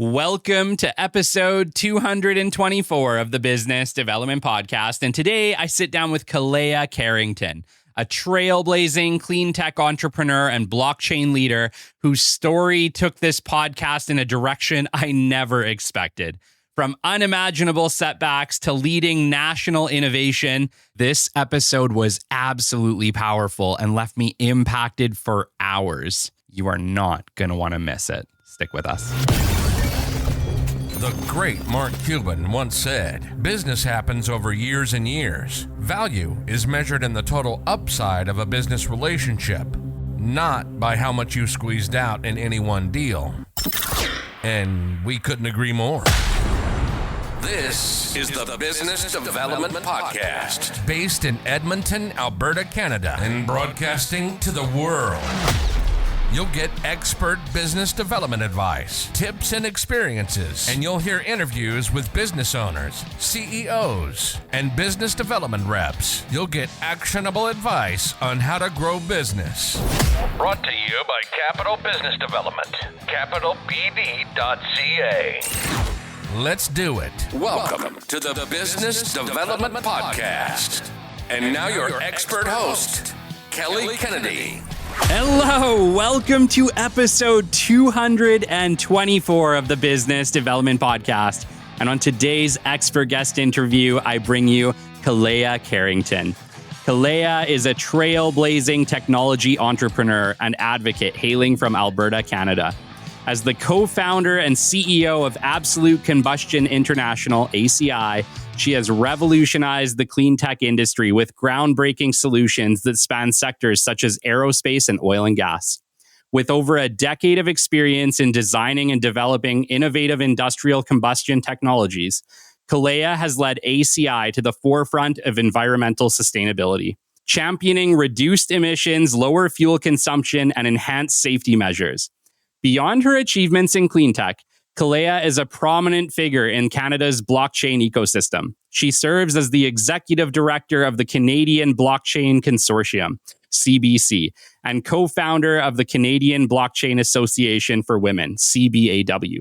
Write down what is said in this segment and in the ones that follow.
Welcome to episode 224 of the Business Development Podcast. And today I sit down with Koleya Karringten, a trailblazing clean tech entrepreneur and blockchain leader whose story took this podcast in a direction I never expected. From unimaginable setbacks to leading national innovation, this episode was absolutely powerful and left me impacted for hours. You are not going to want to miss it. Stick with us. The great Mark Cuban once said, "Business happens over years and years. Value is measured in the total upside of a business relationship, not by how much you squeezed out in any one deal." And we couldn't agree more. This is the Business Development Podcast, based in Edmonton, Alberta, Canada, and broadcasting to the world. You'll get expert business development advice, tips and experiences, and you'll hear interviews with business owners, CEOs, and business development reps. You'll get actionable advice on how to grow business. Brought to you by Capital Business Development, capitalbd.ca. Let's do it. Welcome to the Business Development Podcast. And now your expert host, Kelly Kennedy. Hello, welcome to episode 224 of the Business Development Podcast. And on today's expert guest interview, I bring you Koleya Karringten. Koleya is a trailblazing technology entrepreneur and advocate hailing from Alberta, Canada. As the co-founder and CEO of Absolute Combustion International, ACI, she has revolutionized the clean tech industry with groundbreaking solutions that span sectors such as aerospace and oil and gas. With over a decade of experience in designing and developing innovative industrial combustion technologies, Koleya has led ACI to the forefront of environmental sustainability, championing reduced emissions, lower fuel consumption, and enhanced safety measures. Beyond her achievements in clean tech, Koleya is a prominent figure in Canada's blockchain ecosystem. She serves as the executive director of the Canadian Blockchain Consortium, CBC, and co-founder of the Canadian Blockchain Association for Women, CBAW,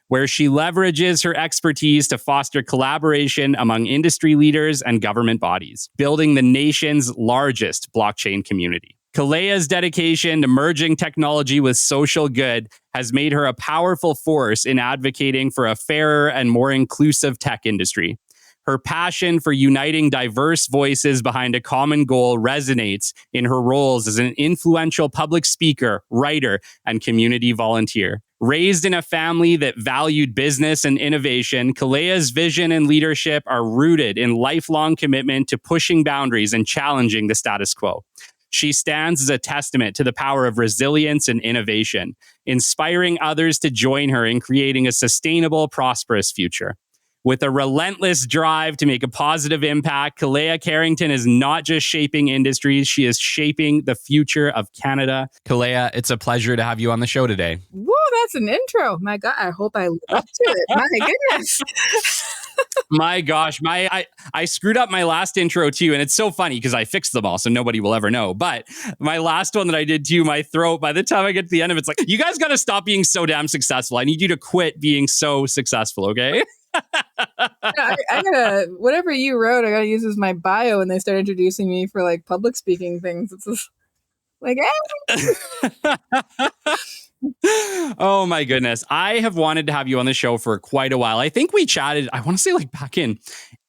where she leverages her expertise to foster collaboration among industry leaders and government bodies, building the nation's largest blockchain community. Koleya's dedication to merging technology with social good has made her a powerful force in advocating for a fairer and more inclusive tech industry. Her passion for uniting diverse voices behind a common goal resonates in her roles as an influential public speaker, writer, and community volunteer. Raised in a family that valued business and innovation, Koleya's vision and leadership are rooted in lifelong commitment to pushing boundaries and challenging the status quo. She stands as a testament to the power of resilience and innovation, inspiring others to join her in creating a sustainable, prosperous future. With a relentless drive to make a positive impact, Koleya Karringten is not just shaping industries, she is shaping the future of Canada. Koleya, it's a pleasure to have you on the show today. Whoa, that's an intro. My God, I hope I live up to it. My goodness. My gosh, I screwed up my last intro too, and it's so funny because I fixed them all, so nobody will ever know. But my last one that I did to my throat, by the time I get to the end of it, it's like, you guys got to stop being so damn successful. I need you to quit being so successful, okay? I gotta, whatever you wrote, I gotta use as my bio when they start introducing me for like public speaking things. It's just like, Oh my goodness. I have wanted to have you on the show for quite a while. I think we chatted, I want to say like back in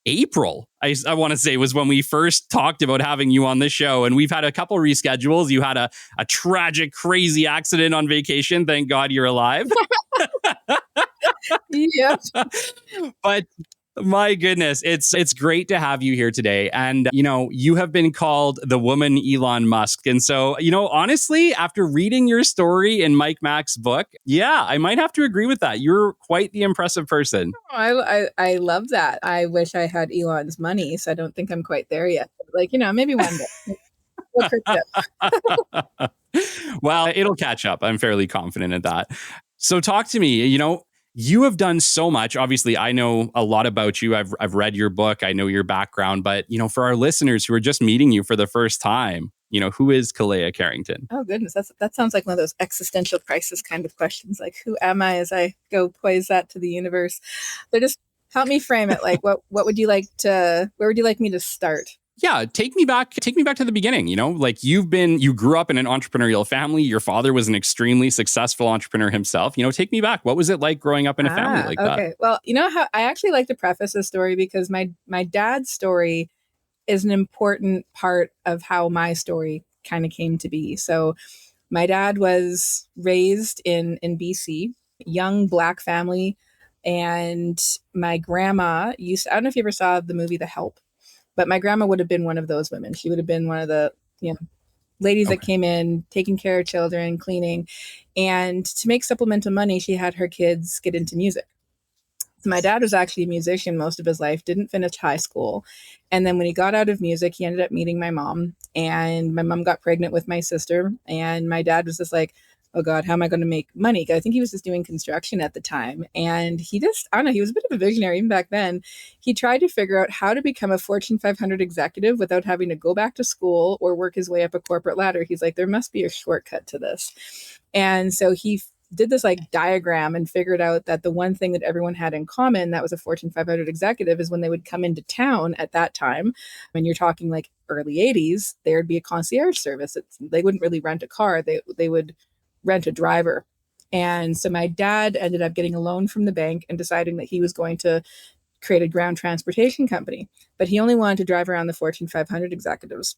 April, I want to say was when we first talked about having you on the show. And we've had a couple reschedules. You had a tragic, crazy accident on vacation. Thank God you're alive. Yep. But my goodness, it's great to have you here today. And, you know, you have been called the woman Elon Musk. And so, you know, honestly, after reading your story in Mike Mack's book, yeah, I might have to agree with that. You're quite the impressive person. I love that. I wish I had Elon's money, so I don't think I'm quite there yet. But like, you know, maybe one day. Well, it'll catch up. I'm fairly confident in that. So talk to me, you know, you have done so much. Obviously, I know a lot about you. I've read your book. I know your background. But, you know, for our listeners who are just meeting you for the first time, who is Koleya Karringten? Oh goodness, that sounds like one of those existential crisis kind of questions. Like, who am I as I go poise that to the universe? So just help me frame it. Like, what would you like to? Where would you like me to start? Yeah, take me back to the beginning. Like you grew up in an entrepreneurial family. Your father was an extremely successful entrepreneur himself. Take me back. What was it like growing up in a family like that? Okay. Well, how I actually like to preface this story because my dad's story is an important part of how my story kind of came to be. So my dad was raised in BC, young Black family. And my grandma I don't know if you ever saw the movie The Help, but my grandma would have been one of those women. She would have been one of the, ladies that came in, taking care of children, cleaning. And to make supplemental money, she had her kids get into music. So my dad was actually a musician most of his life, didn't finish high school. And then when he got out of music, he ended up meeting my mom. And my mom got pregnant with my sister. And my dad was just like, oh God, how am I going to make money? I think he was just doing construction at the time. And I don't know, he was a bit of a visionary even back then. He tried to figure out how to become a Fortune 500 executive without having to go back to school or work his way up a corporate ladder. He's like, there must be a shortcut to this. And so he did this like diagram and figured out that the one thing that everyone had in common that was a Fortune 500 executive is when they would come into town at that time, when you're talking like early 80s, there'd be a concierge service. They wouldn't really rent a car. They would rent a driver. And so my dad ended up getting a loan from the bank and deciding that he was going to create a ground transportation company, but he only wanted to drive around the Fortune 500 executives.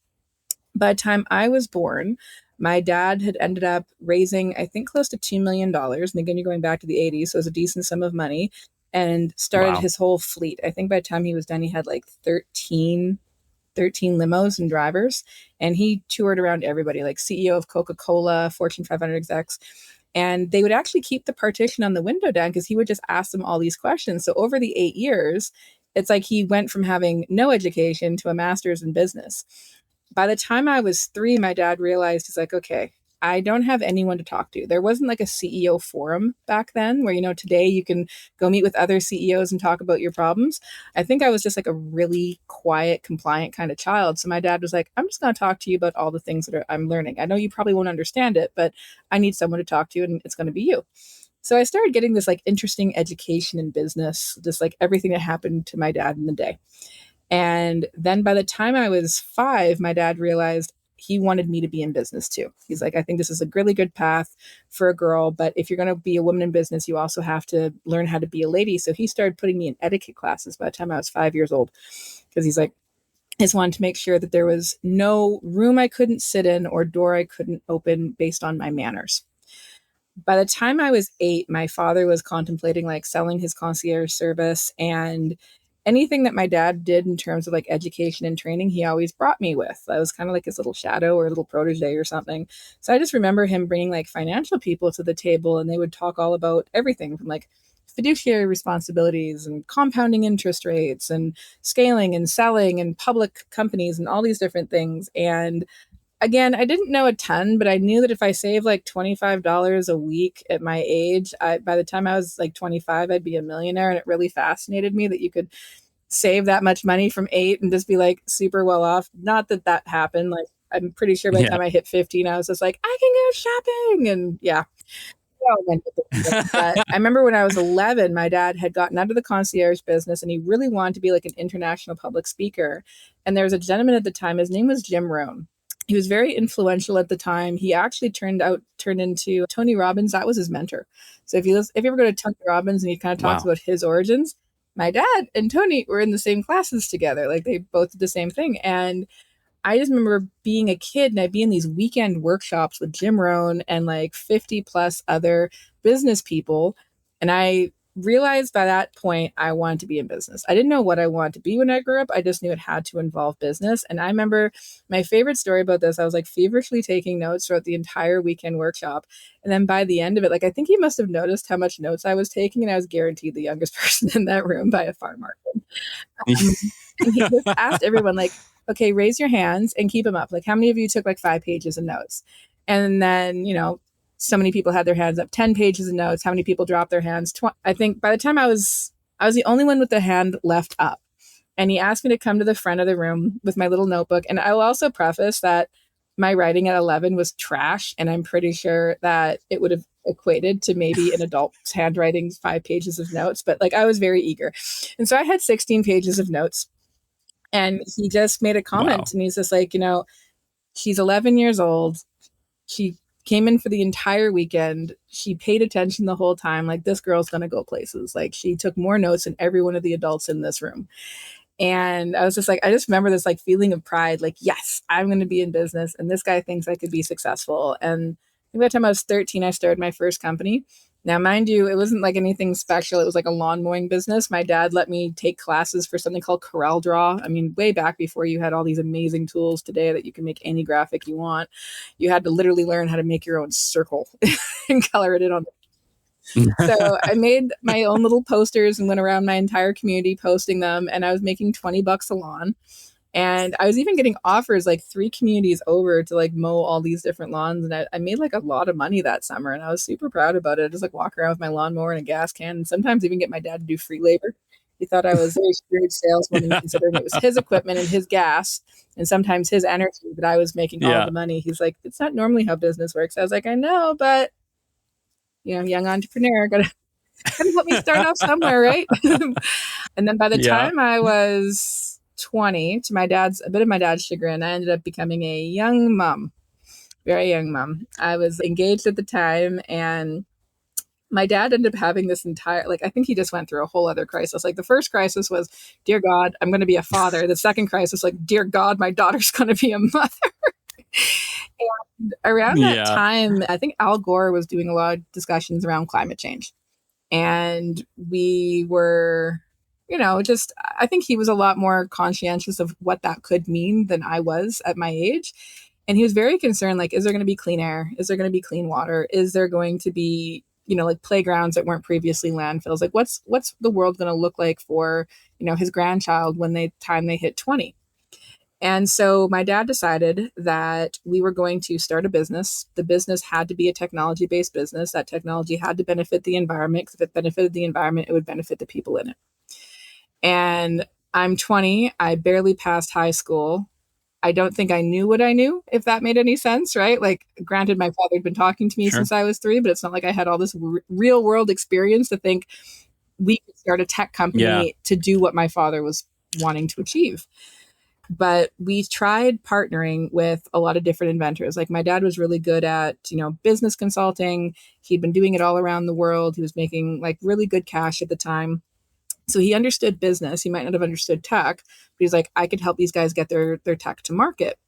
By the time I was born, my dad had ended up raising, I think, close to $2 million. And again, you're going back to the 80s, so it was a decent sum of money, and started his whole fleet. I think by the time he was done, he had like 13 limos and drivers, and he toured around everybody, like CEO of Coca-Cola, Fortune 500 execs. And they would actually keep the partition on the window down because he would just ask them all these questions. So over the 8 years, it's like he went from having no education to a master's in business. By the time I was 3, my dad realized, he's like, okay, I don't have anyone to talk to. There wasn't like a CEO forum back then where, today you can go meet with other CEOs and talk about your problems. I think I was just like a really quiet, compliant kind of child. So my dad was like, I'm just going to talk to you about all the things that I'm learning. I know you probably won't understand it, but I need someone to talk to, and it's going to be you. So I started getting this like interesting education in business, just like everything that happened to my dad in the day. And then by the time I was 5, my dad realized he wanted me to be in business too. He's like, I think this is a really good path for a girl, but if you're going to be a woman in business, you also have to learn how to be a lady. So he started putting me in etiquette classes by the time I was 5 years old, because he's like, I just wanted to make sure that there was no room I couldn't sit in or door I couldn't open based on my manners. By the time I was 8, my father was contemplating like selling his concierge service, and anything that my dad did in terms of like education and training, he always brought me with. I was kind of like his little shadow or little protege or something. So I just remember him bringing like financial people to the table, and they would talk all about everything from like fiduciary responsibilities and compounding interest rates and scaling and selling and public companies and all these different things. And again, I didn't know a ton, but I knew that if I saved like $25 a week at my age, by the time I was like 25, I'd be a millionaire. And it really fascinated me that you could save that much money from 8 and just be like super well off. Not that that happened. Like, I'm pretty sure by the time I hit 15, I was just like, I can go shopping. And yeah. But I remember when I was 11, my dad had gotten out of the concierge business, and he really wanted to be like an international public speaker. And there was a gentleman at the time, his name was Jim Rohn. He was very influential at the time. He actually turned into Tony Robbins. That was his mentor. So if you ever go to Tony Robbins and he kind of talks about his origins, my dad and Tony were in the same classes together. Like, they both did the same thing. And I just remember being a kid, and I'd be in these weekend workshops with Jim Rohn and like 50 plus other business people. And I realized by that point, I wanted to be in business. I didn't know what I wanted to be when I grew up. I just knew it had to involve business. And I remember my favorite story about this, I was like feverishly taking notes throughout the entire weekend workshop. And then by the end of it, like, I think he must have noticed how much notes I was taking, and I was guaranteed the youngest person in that room by a far margin. And he just asked everyone, like, okay, raise your hands and keep them up. Like, how many of you took like 5 pages of notes? And then, so many people had their hands up, 10 pages of notes. How many people dropped their hands? I think by the time I was the only one with the hand left up. And he asked me to come to the front of the room with my little notebook. And I will also preface that my writing at 11 was trash. And I'm pretty sure that it would have equated to maybe an adult's handwriting 5 pages of notes. But like I was very eager. And so I had 16 pages of notes. And he just made a comment Wow. and he's just like, she's 11 years old. She came in for the entire weekend. She paid attention the whole time. Like, this girl's going to go places. Like, she took more notes than every one of the adults in this room. And I was just like, I just remember this like feeling of pride, like, yes, I'm going to be in business. And this guy thinks I could be successful. And I think by the time I was 13, I started my first company. Now, mind you, it wasn't like anything special. It was like a lawn mowing business. My dad let me take classes for something called Corel Draw. I mean, way back before you had all these amazing tools today that you can make any graphic you want. You had to literally learn how to make your own circle and color it in on. So I made my own little posters and went around my entire community posting them. And I was making $20 a lawn. And I was even getting offers like 3 communities over to like mow all these different lawns. And I made like a lot of money that summer. And I was super proud about it. I just like walk around with my lawnmower and a gas can, and sometimes even get my dad to do free labor. He thought I was a very shrewd saleswoman, considering it was his equipment and his gas and sometimes his energy that I was making all the money. He's like, it's not normally how business works. I was like, I know, but young entrepreneur, gotta help me start off somewhere, right? And then by the time I was 20, to a bit of my dad's chagrin, I ended up becoming a young mom, very young mom. I was engaged at the time, and my dad ended up having this entire, like, I think he just went through a whole other crisis. Like, the first crisis was, dear God, I'm going to be a father. The second crisis, like, dear God, my daughter's going to be a mother. And around that time, I think Al Gore was doing a lot of discussions around climate change. And we were, I think he was a lot more conscientious of what that could mean than I was at my age. And he was very concerned, like, is there going to be clean air? Is there going to be clean water? Is there going to be, like playgrounds that weren't previously landfills? Like, what's the world going to look like for, his grandchild when they hit 20? And so my dad decided that we were going to start a business. The business had to be a technology-based business. That technology had to benefit the environment, because if it benefited the environment, it would benefit the people in it. And I'm 20. I barely passed high school. I don't think I knew what I knew, if that made any sense, right? Like, granted, my father had been talking to me since I was 3, but it's not like I had all this real world experience to think we could start a tech company to do what my father was wanting to achieve. But we tried partnering with a lot of different inventors. Like, my dad was really good at, business consulting. He'd been doing it all around the world. He was making like really good cash at the time. So he understood business. He might not have understood tech, but he's like, I could help these guys get their tech to market.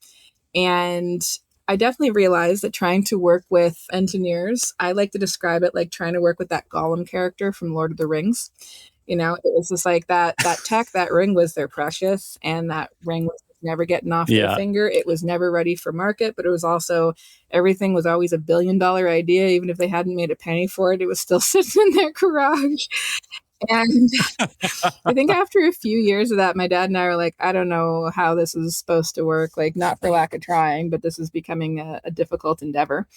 And I definitely realized that trying to work with engineers, I like to describe it like trying to work with that Gollum character from Lord of the Rings. It was just like that tech, that ring was their precious, and that ring was never getting off their finger. It was never ready for market, but it was also, everything was always $1 billion idea. Even if they hadn't made a penny for it, it was still sitting in their garage. And I think after a few years of that, my dad and I were like, I don't know how this is supposed to work. Like, not for lack of trying, but this is becoming a difficult endeavor.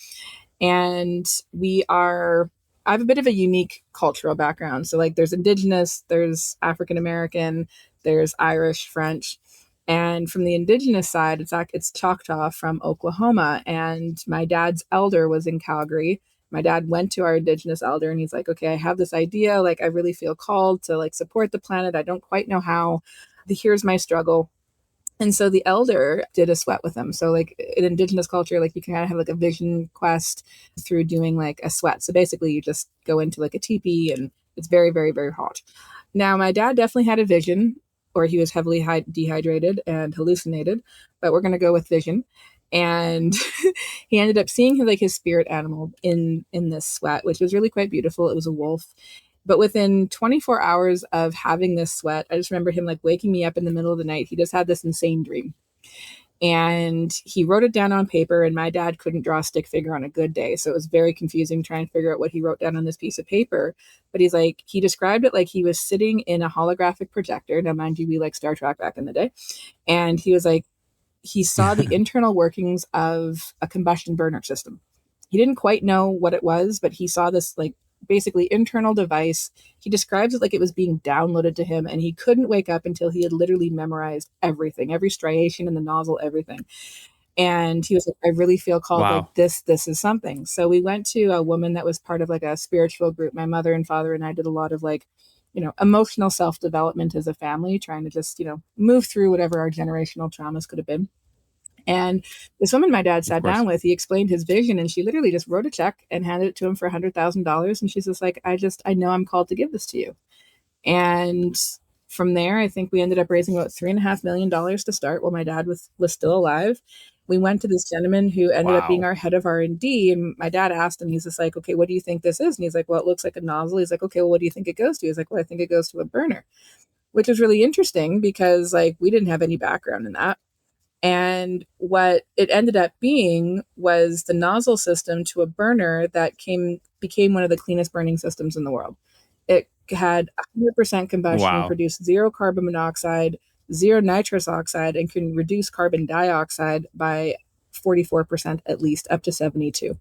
And I have a bit of a unique cultural background. So like, there's Indigenous, there's African American, there's Irish, French. And from the Indigenous side, it's Choctaw from Oklahoma. And my dad's elder was in Calgary. My dad went to our Indigenous elder and he's like, okay, I have this idea. Like, I really feel called to like support the planet. I don't quite know how. Here's my struggle. And so the elder did a sweat with him. So like, in Indigenous culture, like, you can kind of have like a vision quest through doing like a sweat. So basically you just go into like a teepee and it's very, very, very hot. Now, my dad definitely had a vision, or he was heavily dehydrated and hallucinated, but we're going to go with vision. And he ended up seeing like his spirit animal in this sweat, which was really quite beautiful. It was a wolf. But within 24 hours of having this sweat, I just remember him like waking me up in the middle of the night. He just had this insane dream. And he wrote it down on paper, and my dad couldn't draw a stick figure on a good day. So it was very confusing trying to figure out what he wrote down on this piece of paper. But he described it like he was sitting in a holographic projector. Now, mind you, we like Star Trek back in the day. And he was like, he saw the internal workings of a combustion burner system. He didn't quite know what it was, but he saw this like basically internal device. He describes it like it was being downloaded to him, and he couldn't wake up until he had literally memorized everything, every striation in the nozzle, everything. And he was like, I really feel called, like Wow. this is something. So we went to a woman that was part of like a spiritual group. My mother and father and I did a lot of like, emotional self-development as a family, trying to just, move through whatever our generational traumas could have been. And this woman my dad Of sat course. down with, he explained his vision, and she literally just wrote a check and handed it to him for $100,000. And she's just like, I know I'm called to give this to you. And from there, I think we ended up raising about $3.5 million to start while my dad was still alive. We went to this gentleman who ended up being Wow. our head of R&D, and my dad asked him, he's just like, okay, what do you think this is? And he's like, well, it looks like a nozzle. He's like, okay, well, what do you think it goes to? He's like, well, I think it goes to a burner, which is really interesting because like we didn't have any background in that. And what it ended up being was the nozzle system to a burner that became one of the cleanest burning systems in the world. It had 100% combustion, Wow. produced zero carbon monoxide, zero nitrous oxide, and can reduce carbon dioxide by 44% at least, up to 72.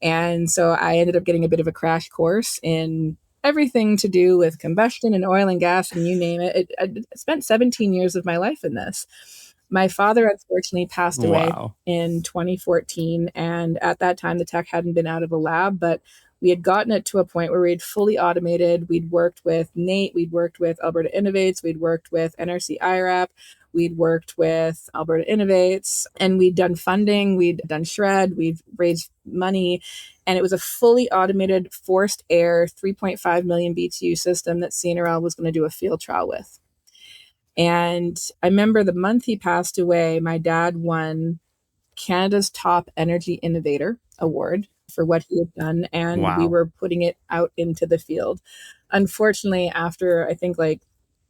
And so I ended up getting a bit of a crash course in everything to do with combustion and oil and gas and you name it. I spent 17 years of my life in this. My father unfortunately passed away Wow. in 2014. And at that time, the tech hadn't been out of the lab, but we had gotten it to a point where we'd fully automated. We'd worked with Nate, we'd worked with Alberta Innovates, we'd worked with NRC IRAP, we'd worked with Alberta Innovates, and we'd done funding, we'd done shred, we'd raised money, and it was a fully automated forced air 3.5 million BTU system that CNRL was going to do a field trial with. And I remember the month he passed away, my dad won Canada's top energy innovator award for what he had done, and we Wow. were putting it out into the field. Unfortunately, after I think like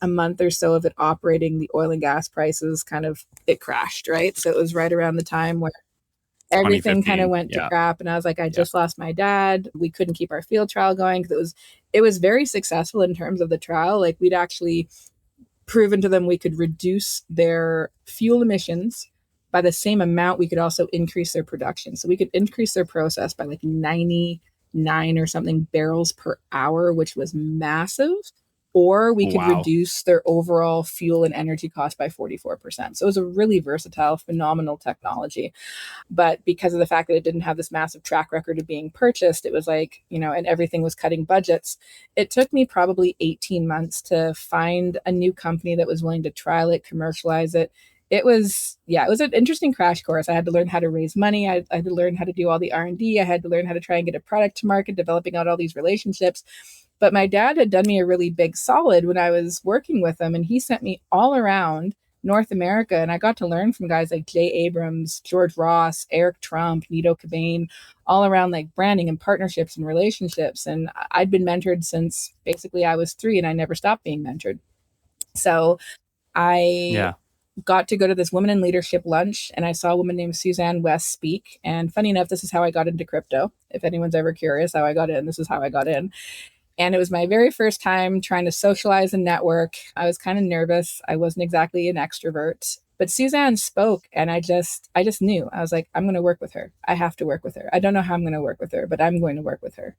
a month or so of it operating, the oil and gas prices kind of it crashed, right? So it was right around the time where everything kind of 2015. went to Yeah. crap, and I was like, I Yeah. just lost my dad. We couldn't keep our field trial going because it was very successful in terms of the trial. Like we'd actually proven to them we could reduce their fuel emissions by the same amount. We could also increase their production. So we could increase their process by like 99 or something barrels per hour, which was massive. Or we could Wow. reduce their overall fuel and energy cost by 44%. So it was a really versatile, phenomenal technology. But because of the fact that it didn't have this massive track record of being purchased, it was like, and everything was cutting budgets. It took me probably 18 months to find a new company that was willing to trial it, commercialize it. It was an interesting crash course. I had to learn how to raise money. I had to learn how to do all the R&D. I had to learn how to try and get a product to market, developing out all these relationships. But my dad had done me a really big solid when I was working with him, and he sent me all around North America, and I got to learn from guys like Jay Abrams, George Ross, Eric Trump, Nito Cobain, all around like branding and partnerships and relationships. And I'd been mentored since basically I was 3, and I never stopped being mentored. So I Yeah. got to go to this women in leadership lunch, and I saw a woman named Suzanne West speak. And funny enough, this is how I got into crypto. If anyone's ever curious how I got in, this is how I got in. And it was my very first time trying to socialize and network. I was kind of nervous. I wasn't exactly an extrovert. But Suzanne spoke, and I just knew. I was like, I'm going to work with her. I have to work with her. I don't know how I'm going to work with her, but I'm going to work with her.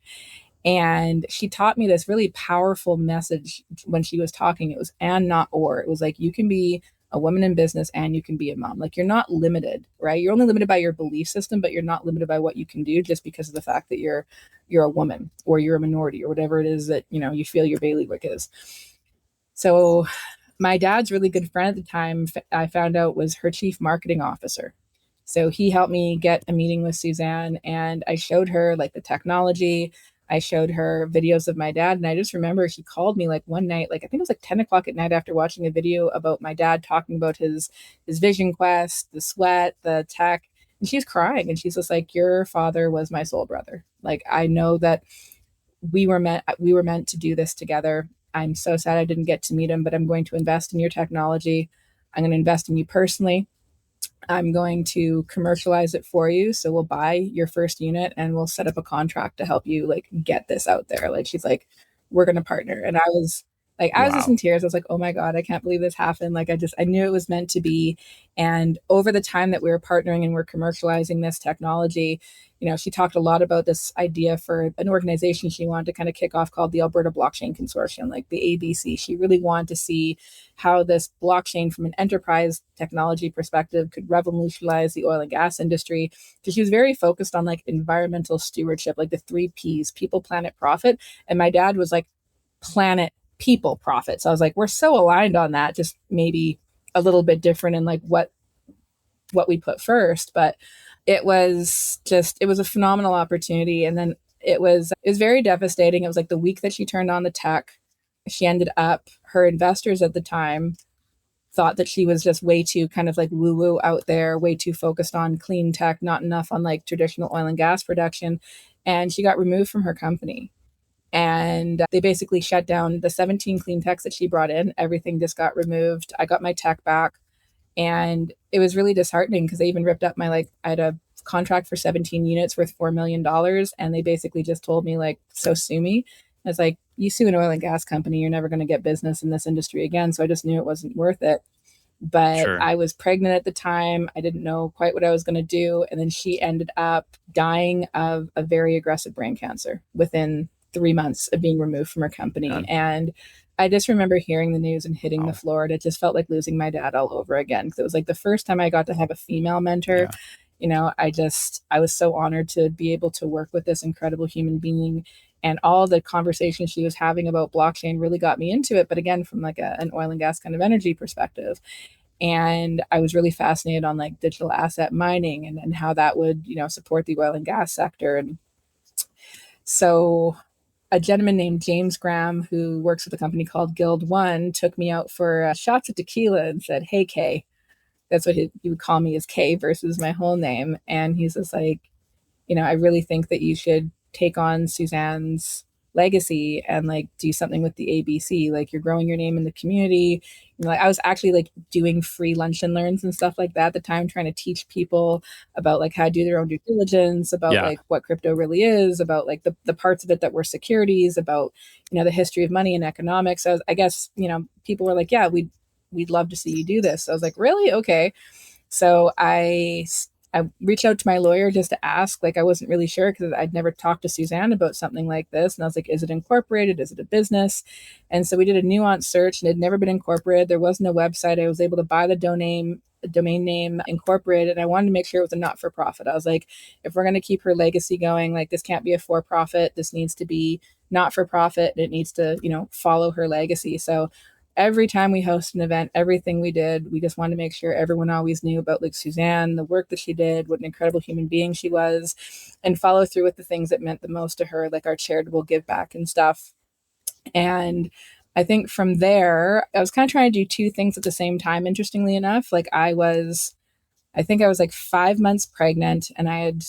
And she taught me this really powerful message when she was talking. It was and not or. It was like you can be a woman in business and you can be a mom. Like you're not limited, right? You're only limited by your belief system, but you're not limited by what you can do just because of the fact that you're a woman or you're a minority or whatever it is that, you feel your bailiwick is. So my dad's really good friend at the time, I found out, was her chief marketing officer. So he helped me get a meeting with Suzanne, and I showed her like the technology. I showed her videos of my dad. And I just remember she called me like one night, like I think it was like 10 o'clock at night after watching a video about my dad talking about his vision quest, the sweat, the tech. And she's crying, and she's just like, your father was my soul brother. Like I know that we were meant to do this together. I'm so sad I didn't get to meet him, but I'm going to invest in your technology. I'm going to invest in you personally. I'm going to commercialize it for you. So we'll buy your first unit and we'll set up a contract to help you like get this out there. Like she's like, we're going to partner. And I was Like I was just Wow. in tears. I was like, oh my God, I can't believe this happened. Like I knew it was meant to be. And over the time that we were partnering and we're commercializing this technology, she talked a lot about this idea for an organization she wanted to kind of kick off called the Alberta Blockchain Consortium, like the ABC. She really wanted to see how this blockchain from an enterprise technology perspective could revolutionize the oil and gas industry. Because she was very focused on like environmental stewardship, like the 3 Ps: people, planet, profit. And my dad was like planet, people, profit. So I was like, we're so aligned on that, just maybe a little bit different in like what we put first. But it was a phenomenal opportunity. And then it was very devastating. It was like the week that she turned on the tech, she ended up, her investors at the time thought that she was just way too kind of like woo woo out there, way too focused on clean tech, not enough on like traditional oil and gas production. And she got removed from her company. And they basically shut down the 17 clean techs that she brought in. Everything just got removed. I got my tech back. And it was really disheartening because they even ripped up I had a contract for 17 units worth $4 million. And they basically just told me like, so sue me. I was like, you sue an oil and gas company, you're never going to get business in this industry again. So I just knew it wasn't worth it. But Sure. I was pregnant at the time. I didn't know quite what I was going to do. And then she ended up dying of a very aggressive brain cancer within 3 months of being removed from her company. Yeah. And I just remember hearing the news and hitting Wow. the floor. And it just felt like losing my dad all over again. Because it was like the first time I got to have a female mentor. Yeah. I was so honored to be able to work with this incredible human being. And all the conversations she was having about blockchain really got me into it. But again, from like an oil and gas kind of energy perspective. And I was really fascinated on like digital asset mining and how that would, support the oil and gas sector. And so a gentleman named James Graham, who works with a company called Guild One, took me out for shots of tequila and said, "Hey, Kay." That's what he would call me, as Kay versus my whole name. And he's just like, I really think that you should take on Suzanne's legacy and like do something with the ABC. Like you're growing your name in the community. Like I was actually like doing free lunch and learns and stuff like that at the time, trying to teach people about like how to do their own due diligence, about like what crypto really is, about like the parts of it that were securities, about, the history of money and economics. So I guess, people were like, yeah, we'd love to see you do this. So I was like, really? Okay. So I reached out to my lawyer just to ask. Like I wasn't really sure because I'd never talked to Suzanne about something like this. And I was like, is it incorporated? Is it a business? And so we did a nuanced search and it had never been incorporated. There wasn't a website. I was able to buy the domain name incorporated. And I wanted to make sure it was a not-for-profit. I was like, if we're going to keep her legacy going, like this can't be a for-profit. This needs to be not-for-profit. And it needs to, follow her legacy. So every time we host an event, everything we did, we just wanted to make sure everyone always knew about like Suzanne, the work that she did, what an incredible human being she was, and follow through with the things that meant the most to her, like our charitable give back and stuff. And I think from there, I was kind of trying to do 2 things at the same time, interestingly enough. Like I think I was like 5 months pregnant and I had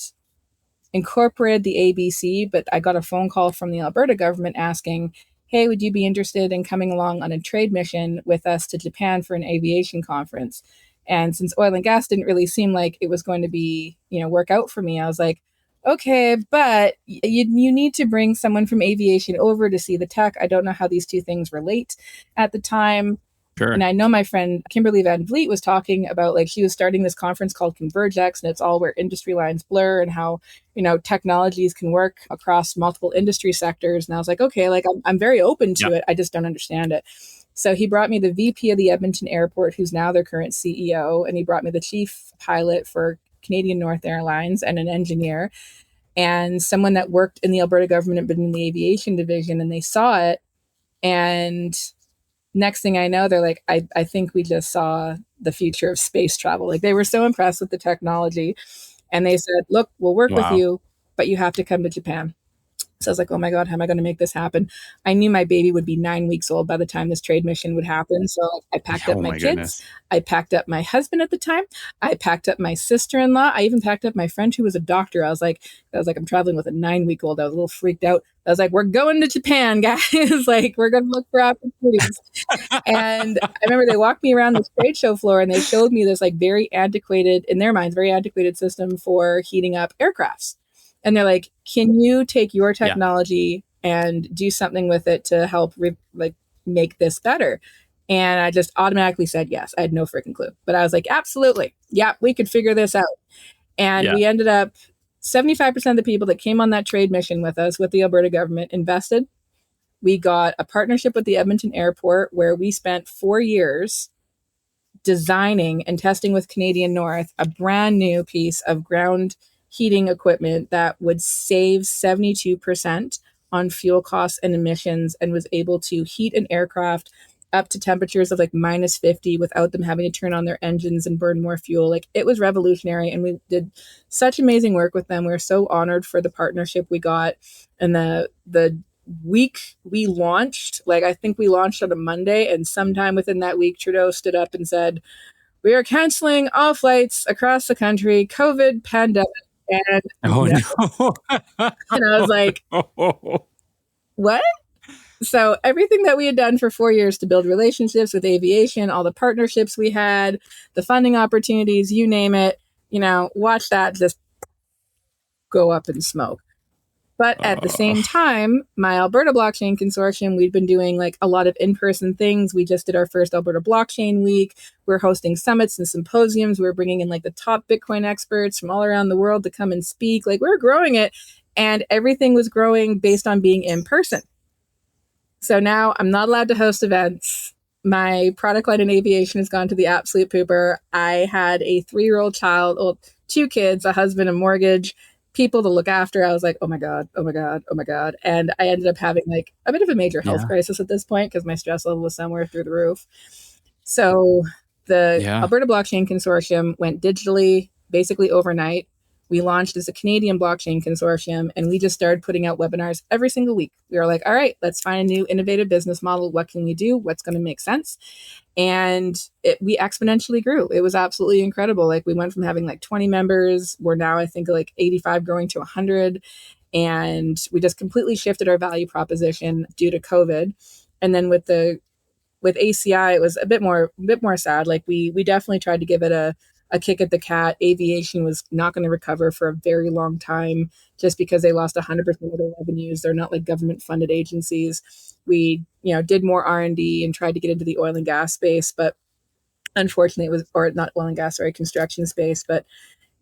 incorporated the ABC, but I got a phone call from the Alberta government asking, hey, would you be interested in coming along on a trade mission with us to Japan for an aviation conference? And since oil and gas didn't really seem like it was going to be, work out for me, I was like, okay, but you need to bring someone from aviation over to see the tech. I don't know how these 2 things relate at the time. Sure. And I know my friend Kimberly Van Vliet was talking about like she was starting this conference called ConvergeX, and it's all where industry lines blur and how, technologies can work across multiple industry sectors. And I was like, okay, like I'm very open to it. I just don't understand it. So he brought me the VP of the Edmonton Airport, who's now their current CEO. And he brought me the chief pilot for Canadian North Airlines and an engineer and someone that worked in the Alberta government, but in the aviation division. And they saw it. And next thing I know, they're like, I think we just saw the future of space travel. Like they were so impressed with the technology. And they said, look, we'll work with you, but you have to come to Japan. So I was like, oh my God, how am I going to make this happen? I knew my baby would be 9 weeks old by the time this trade mission would happen. So I packed up my kids. Goodness. I packed up my husband at the time. I packed up my sister-in-law. I even packed up my friend who was a doctor. I was like, I'm traveling with a 9-week-old. I was a little freaked out. I was like, we're going to Japan, guys. Like, we're going to look for opportunities. And I remember they walked me around this trade show floor and they showed me this like very antiquated, in their minds, very antiquated system for heating up aircrafts. And they're like, can you take your technology and do something with it to help make this better? And I just automatically said yes. I had no freaking clue. But I was like, absolutely. Yeah, we could figure this out. And we ended up 75% of the people that came on that trade mission with us, with the Alberta government, invested. We got a partnership with the Edmonton Airport where we spent 4 years designing and testing with Canadian North a brand new piece of ground heating equipment that would save 72% on fuel costs and emissions, and was able to heat an aircraft up to temperatures of like minus 50 without them having to turn on their engines and burn more fuel. Like, it was revolutionary, and we did such amazing work with them. We were so honored for the partnership we got. And the week we launched, like, I think we launched on a Monday, and sometime within that week, Trudeau stood up and said, "We are canceling all flights across the country, COVID pandemic." And Oh, no. and I was like, what? So everything that we had done for 4 years to build relationships with aviation, all the partnerships we had, the funding opportunities, you name it, watch that just go up in smoke. But at the same time, my Alberta Blockchain Consortium, we'd been doing like a lot of in-person things. We just did our first Alberta Blockchain Week. We're hosting summits and symposiums. We're bringing in like the top Bitcoin experts from all around the world to come and speak. Like, we're growing it, and everything was growing based on being in person. So now I'm not allowed to host events. My product line in aviation has gone to the absolute pooper. I had a 3-year-old child, well, 2 kids, a husband, a mortgage, people to look after. I was like, oh my God, oh my God, oh my God. And I ended up having like a bit of a major health crisis at this point because my stress level was somewhere through the roof. So the Alberta Blockchain Consortium went digitally basically overnight. We launched as a Canadian Blockchain Consortium, and we just started putting out webinars every single week. We were like, all right, let's find a new innovative business model. What can we do? What's going to make sense? And we exponentially grew. It was absolutely incredible. Like, we went from having like 20 members. We're now, I think, like 85 growing to 100. And we just completely shifted our value proposition due to COVID. And then with ACI, it was a bit more sad. Like, we definitely tried to give it a kick at the cat. Aviation was not going to recover for a very long time just because they lost 100% of their revenues. They're not like government funded agencies. We, did more R&D and tried to get into the oil and gas space, but unfortunately it was, or not oil and gas, sorry, construction space, but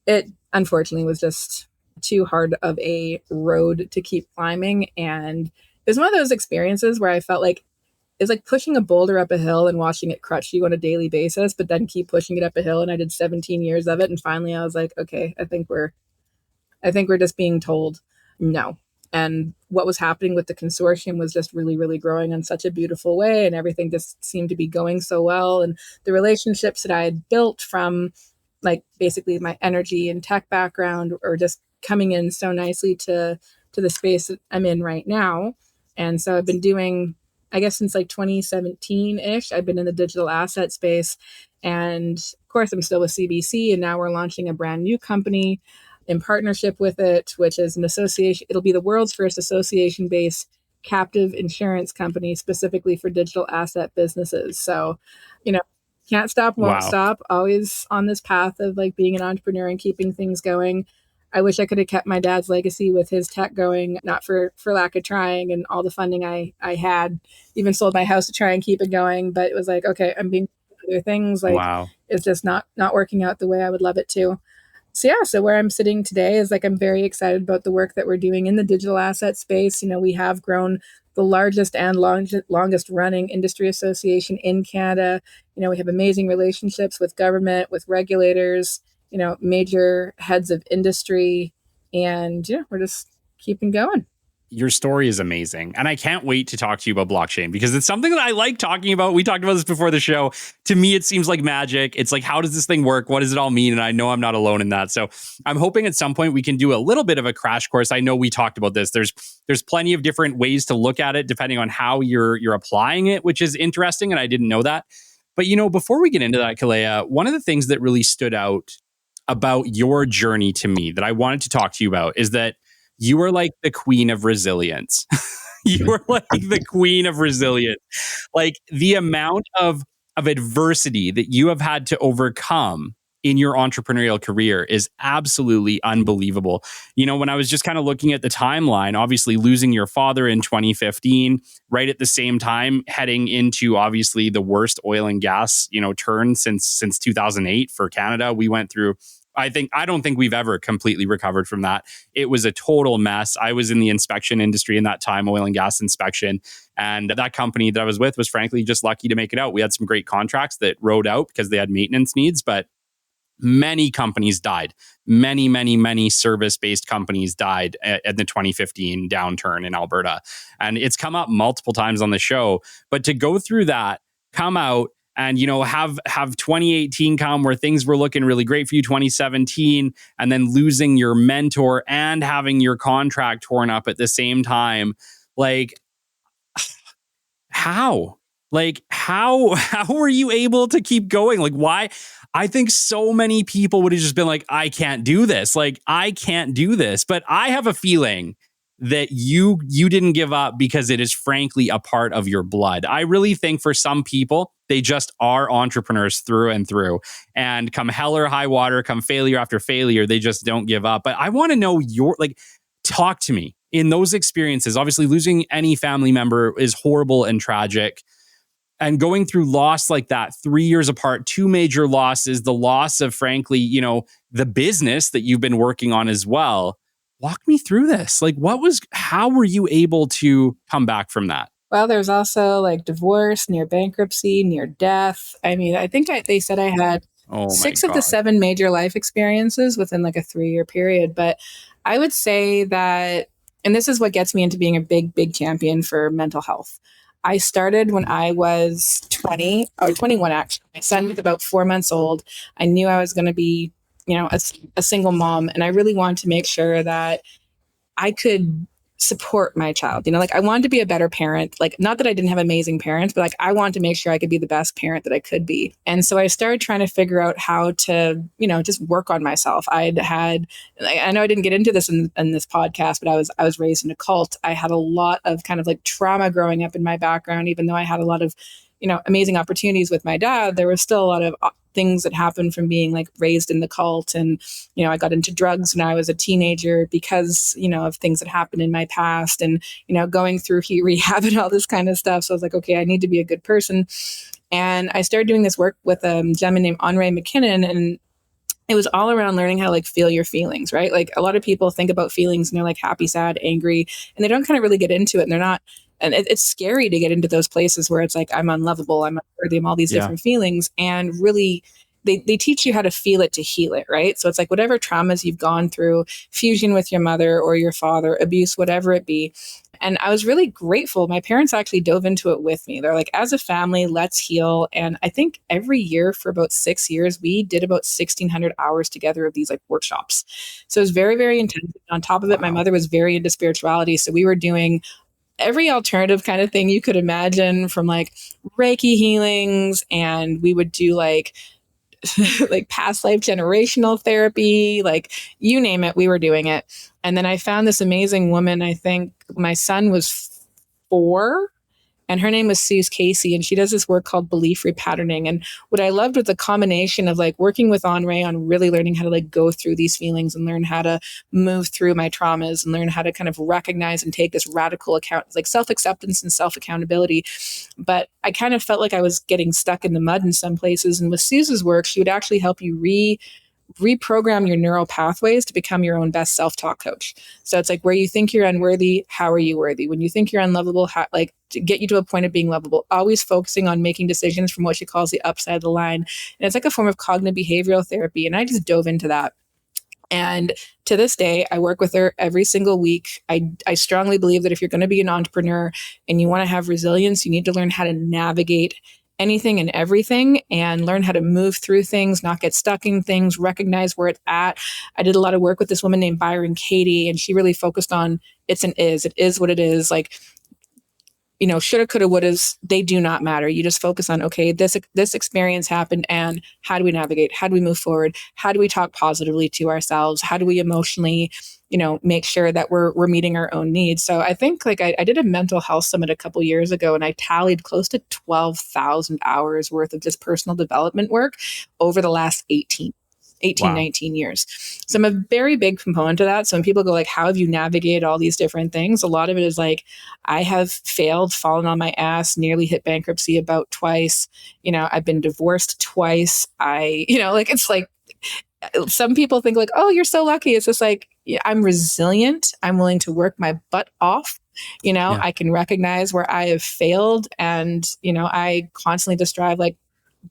it unfortunately was just too hard of a road to keep climbing. And it was one of those experiences where I felt like it's like pushing a boulder up a hill and watching it crush you on a daily basis, but then keep pushing it up a hill. And I did 17 years of it. And finally I was like, okay, I think we're just being told no. And what was happening with the consortium was just really, really growing in such a beautiful way. And everything just seemed to be going so well. And the relationships that I had built from like basically my energy and tech background are just coming in so nicely to the space that I'm in right now. And so I've been doing, I guess since like 2017-ish, I've been in the digital asset space. And of course, I'm still with CBC. And now we're launching a brand new company in partnership with it, which is an association. It'll be the world's first association-based captive insurance company specifically for digital asset businesses. So, can't stop, won't stop. Always on this path of like being an entrepreneur and keeping things going. I wish I could have kept my dad's legacy with his tech going, not for lack of trying and all the funding I had, even sold my house to try and keep it going. But it was like, okay, I'm being other things. Like, it's just not working out the way I would love it to. So where I'm sitting today is like, I'm very excited about the work that we're doing in the digital asset space. We have grown the largest and longest running industry association in Canada. We have amazing relationships with government, with regulators, major heads of industry, and we're just keeping going. Your story is amazing. And I can't wait to talk to you about blockchain because it's something that I like talking about. We talked about this before the show. To me, it seems like magic. It's like, how does this thing work? What does it all mean? And I know I'm not alone in that. So I'm hoping at some point we can do a little bit of a crash course. I know we talked about this. There's plenty of different ways to look at it depending on how you're applying it, which is interesting. And I didn't know that. But, before we get into that, Koleya, one of the things that really stood out about your journey to me that I wanted to talk to you about is that you are like the queen of resilience. You are like the queen of resilience. Like, the amount of adversity that you have had to overcome in your entrepreneurial career is absolutely unbelievable. When I was just kind of looking at the timeline, obviously losing your father in 2015, right at the same time heading into obviously the worst oil and gas, turn since 2008 for Canada. We went through, I don't think we've ever completely recovered from that. It was a total mess. I was in the inspection industry in that time, oil and gas inspection. And that company that I was with was frankly just lucky to make it out. We had some great contracts that rode out because they had maintenance needs, but many companies died. Many service-based companies died at the 2015 downturn in Alberta. And it's come up multiple times on the show. But to go through that, come out, and have 2018 come where things were looking really great for you, 2017, and then losing your mentor and having your contract torn up at the same time. Like, how? How were you able to keep going? Like, why? I think so many people would have just been like, I can't do this. I can't do this. But I have a feeling that you didn't give up because it is frankly a part of your blood. I really think for some people, they just are entrepreneurs through and through. And come hell or high water, come failure after failure, they just don't give up. But I want to know talk to me in those experiences. Obviously, losing any family member is horrible and tragic. And going through loss like that, 3 years apart, two major losses, the loss of, frankly, the business that you've been working on as well. Walk me through this. How were you able to come back from that? Well, there's also divorce, near bankruptcy, near death. I mean, I think they said I had 6 of the 7 major life experiences within a 3-year period. But I would say that, and this is what gets me into being a big champion for mental health. I started when I was 20 or 21, actually. My son was about 4 months old. I knew I was going to be, a single mom. And I really wanted to make sure that I could support my child. I wanted to be a better parent. Not that I didn't have amazing parents, but I wanted to make sure I could be the best parent that I could be. And so I started trying to figure out how to, just work on myself. I know I didn't get into this in this podcast, but I was raised in a cult. I had a lot of kind of trauma growing up in my background. Even though I had a lot of, amazing opportunities with my dad, there was still a lot of things that happened from being raised in the cult. And, I got into drugs when I was a teenager because, of things that happened in my past and, going through rehab and all this kind of stuff. So I was like, okay, I need to be a good person. And I started doing this work with a gentleman named Henri McKinnon, and it was all around learning how to feel your feelings, right? A lot of people think about feelings and they're happy, sad, angry, and they don't kind of really get into it. And they're not, and it's scary to get into those places where it's I'm unlovable, I'm unworthy, I'm all these different feelings. And really, they teach you how to feel it to heal it, right? So it's whatever traumas you've gone through, fusion with your mother or your father, abuse, whatever it be. And I was really grateful. My parents actually dove into it with me. They're as a family, let's heal. And I think every year for about 6 years, we did about 1,600 hours together of these workshops. So it was very, very intense. On top of it, my mother was very into spirituality. So we were doing every alternative kind of thing you could imagine, from Reiki healings, and we would do past life generational therapy, you name it, we were doing it. And then I found this amazing woman. I think my son was 4, and her name was Suze Casey, and she does this work called belief repatterning. And what I loved was the combination of working with Henri on really learning how to go through these feelings and learn how to move through my traumas and learn how to kind of recognize and take this radical account, self-acceptance and self-accountability. But I kind of felt I was getting stuck in the mud in some places. And with Suze's work, she would actually help you reprogram your neural pathways to become your own best self-talk coach. So it's where you think you're unworthy, how are you worthy? When you think you're unlovable, to get you to a point of being lovable, always focusing on making decisions from what she calls the upside of the line. And it's a form of cognitive behavioral therapy. And I just dove into that. And to this day, I work with her every single week. I strongly believe that if you're going to be an entrepreneur and you want to have resilience, you need to learn how to navigate anything and everything and learn how to move through things, not get stuck in things, recognize where it's at. I did a lot of work with this woman named Byron Katie, and she really focused on it's an is. It is what it is. Shoulda, coulda, wouldas, they do not matter. You just focus on, okay, this experience happened, and how do we navigate? How do we move forward? How do we talk positively to ourselves? How do we emotionally, make sure that we're meeting our own needs? So I think I did a mental health summit a couple years ago, and I tallied close to 12,000 hours worth of just personal development work over the last 18. 18, Wow. 19 years. So I'm a very big component of that. So when people go like, how have you navigated all these different things? A lot of it is like, I have failed, fallen on my ass, nearly hit bankruptcy about twice. I've been divorced twice. It's like, some people think like, oh, you're so lucky. It's just like, yeah, I'm resilient. I'm willing to work my butt off. Yeah. I can recognize where I have failed. And, I constantly just strive like,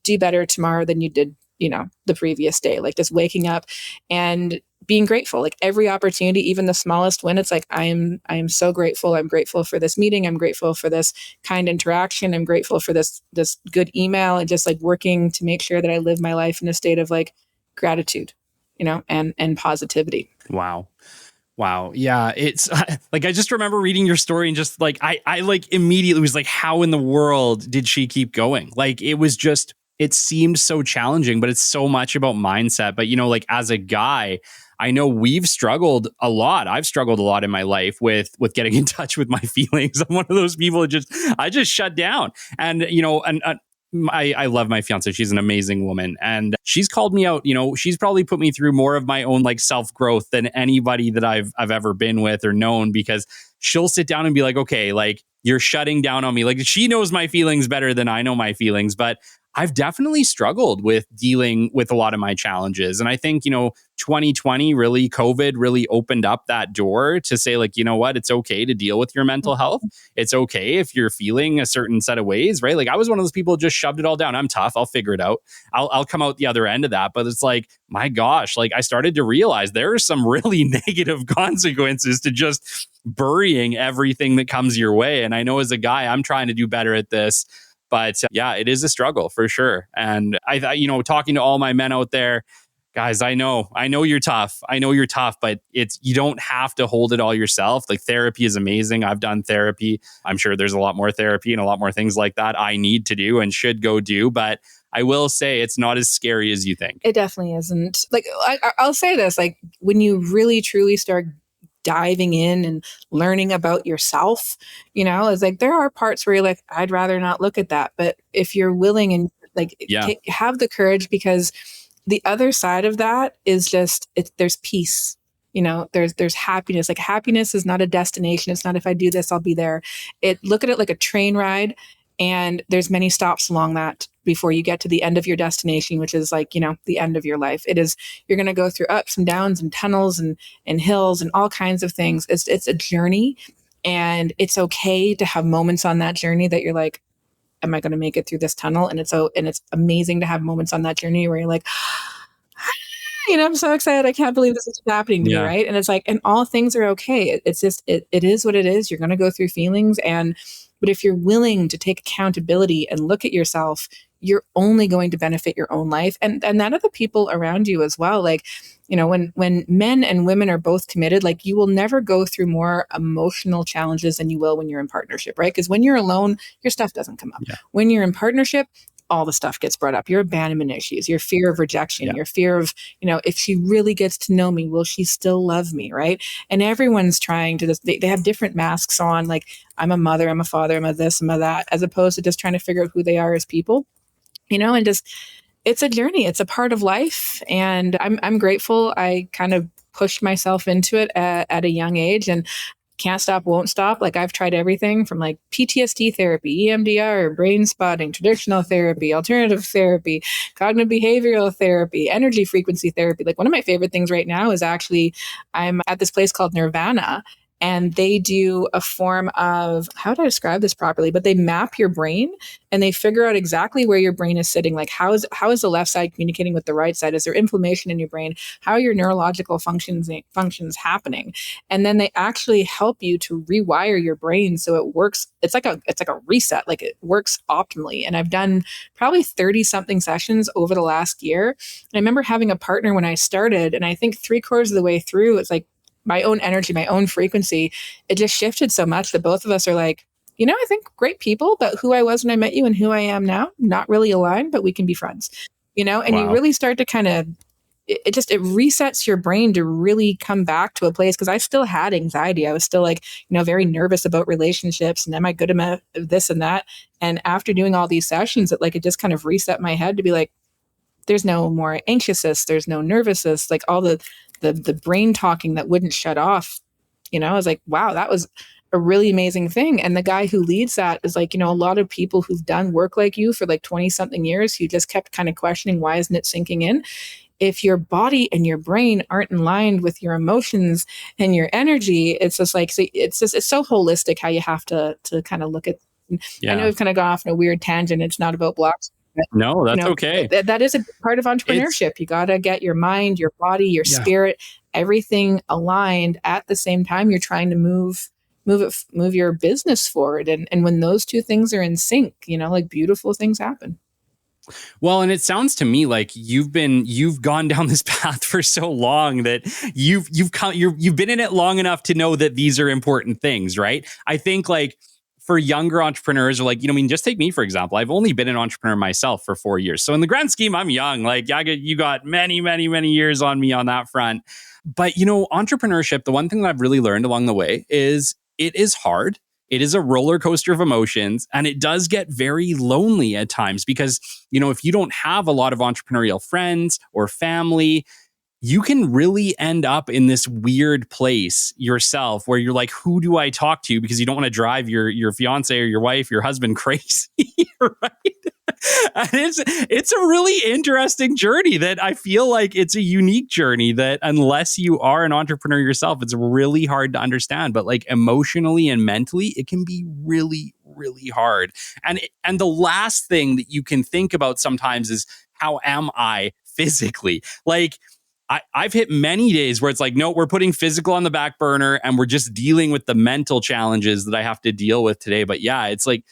do better tomorrow than you did, the previous day. Like just waking up and being grateful, like every opportunity, even the smallest win. It's like, I am so grateful. I'm grateful for this meeting. I'm grateful for this kind interaction. I'm grateful for this good email, and just like working to make sure that I live my life in a state of like gratitude, and positivity. Wow. Wow. Yeah. It's like, I just remember reading your story and just like, I like immediately was like, how in the world did she keep going? Like, it was just, it seemed so challenging, but it's so much about mindset. But, like as a guy, I know we've struggled a lot. I've struggled a lot in my life with getting in touch with my feelings. I'm one of those people that I just shut down. And, I love my fiance. She's an amazing woman, and she's called me out. She's probably put me through more of my own like self growth than anybody that I've ever been with or known, because she'll sit down and be like, okay, like you're shutting down on me. Like she knows my feelings better than I know my feelings, but I've definitely struggled with dealing with a lot of my challenges. And I think, 2020 really, COVID really opened up that door to say like, you know what, it's okay to deal with your mental health. It's okay if you're feeling a certain set of ways, right? Like I was one of those people who just shoved it all down. I'm tough. I'll figure it out. I'll come out the other end of that. But it's like, my gosh, like I started to realize there are some really negative consequences to just burying everything that comes your way. And I know as a guy, I'm trying to do better at this. But yeah, it is a struggle for sure. And I thought, talking to all my men out there, guys, I know you're tough. I know you're tough, but you don't have to hold it all yourself. Like therapy is amazing. I've done therapy. I'm sure there's a lot more therapy and a lot more things like that I need to do and should go do. But I will say it's not as scary as you think. It definitely isn't. Like I'll say this, like when you really truly start diving in and learning about yourself, it's like there are parts where you're like, I'd rather not look at that. But if you're willing and like have the courage, because the other side of that is just there's peace. There's happiness. Like happiness is not a destination. It's not if I do this, I'll be there. Look at it like a train ride, and there's many stops along that before you get to the end of your destination, which is like, the end of your life. You're going to go through ups and downs and tunnels and hills and all kinds of things. It's a journey, and it's okay to have moments on that journey that you're like, am I going to make it through this tunnel? And it's amazing to have moments on that journey where you're like, I'm so excited. I can't believe this is happening to me. Right. And it's like, and all things are okay. It's just, it is what it is. You're going to go through feelings. But if you're willing to take accountability and look at yourself, you're only going to benefit your own life and that of the people around you as well. Like, when men and women are both committed, like you will never go through more emotional challenges than you will when you're in partnership, right? Because when you're alone, your stuff doesn't come up. Yeah. When you're in partnership, all the stuff gets brought up. Your abandonment issues, your fear of rejection, your fear of, if she really gets to know me, will she still love me, right? And everyone's trying to they have different masks on, like I'm a mother, I'm a father, I'm a this, I'm a that, as opposed to just trying to figure out who they are as people, and just, it's a journey. It's a part of life. And I'm grateful. I kind of pushed myself into it at a young age, and can't stop, won't stop. Like I've tried everything from like PTSD therapy, EMDR, brain spotting, traditional therapy, alternative therapy, cognitive behavioral therapy, energy frequency therapy. Like one of my favorite things right now is actually I'm at this place called Nirvana, and they do a form of, how do I describe this properly? But they map your brain and they figure out exactly where your brain is sitting. Like how is the left side communicating with the right side? Is there inflammation in your brain? How are your neurological functions happening? And then they actually help you to rewire your brain so it works. It's like a reset. Like it works optimally. And I've done probably 30 something sessions over the last year. And I remember having a partner when I started, and I think 3/4 of the way through, it's like, my own energy, my own frequency, it just shifted so much that both of us are like, I think great people, but who I was when I met you and who I am now, not really aligned, but we can be friends, and wow. You really start to kind of, it resets your brain to really come back to a place. Cause I still had anxiety. I was still like, very nervous about relationships and am I good at this and that. And after doing all these sessions, it just kind of reset my head to be like, there's no more anxiousness, there's no nervousness, like all the brain talking that wouldn't shut off. I was like, wow, that was a really amazing thing. And the guy who leads that is like, a lot of people who've done work like you for like 20 something years who just kept kind of questioning, why isn't it sinking in? If your body and your brain aren't in line with your emotions and your energy, it's just like, it's so holistic how you have to kind of look at. I know we've kind of gone off on a weird tangent. It's not about blocks. But, no, that's okay. That is a part of entrepreneurship. You got to get your mind, your body, your spirit, everything aligned at the same time. You're trying to move your business forward. And when those two things are in sync, like beautiful things happen. Well, and it sounds to me like you've gone down this path for so long that you've been in it long enough to know that these are important things, right? I think like for younger entrepreneurs, or like, just take me, for example. I've only been an entrepreneur myself for 4 years. So in the grand scheme, I'm young. Like you got many, many, many years on me on that front. But, entrepreneurship, the one thing that I've really learned along the way is it is hard. It is a roller coaster of emotions, and it does get very lonely at times because, if you don't have a lot of entrepreneurial friends or family, you can really end up in this weird place yourself where you're like, who do I talk to? Because you don't want to drive your fiance or your wife, your husband crazy, right? And it's a really interesting journey that I feel like it's a unique journey that unless you are an entrepreneur yourself, it's really hard to understand. But like emotionally and mentally, it can be really, really hard. And the last thing that you can think about sometimes is, how am I physically? Like, I've hit many days where it's like, no, we're putting physical on the back burner and we're just dealing with the mental challenges that I have to deal with today. But yeah, it's like,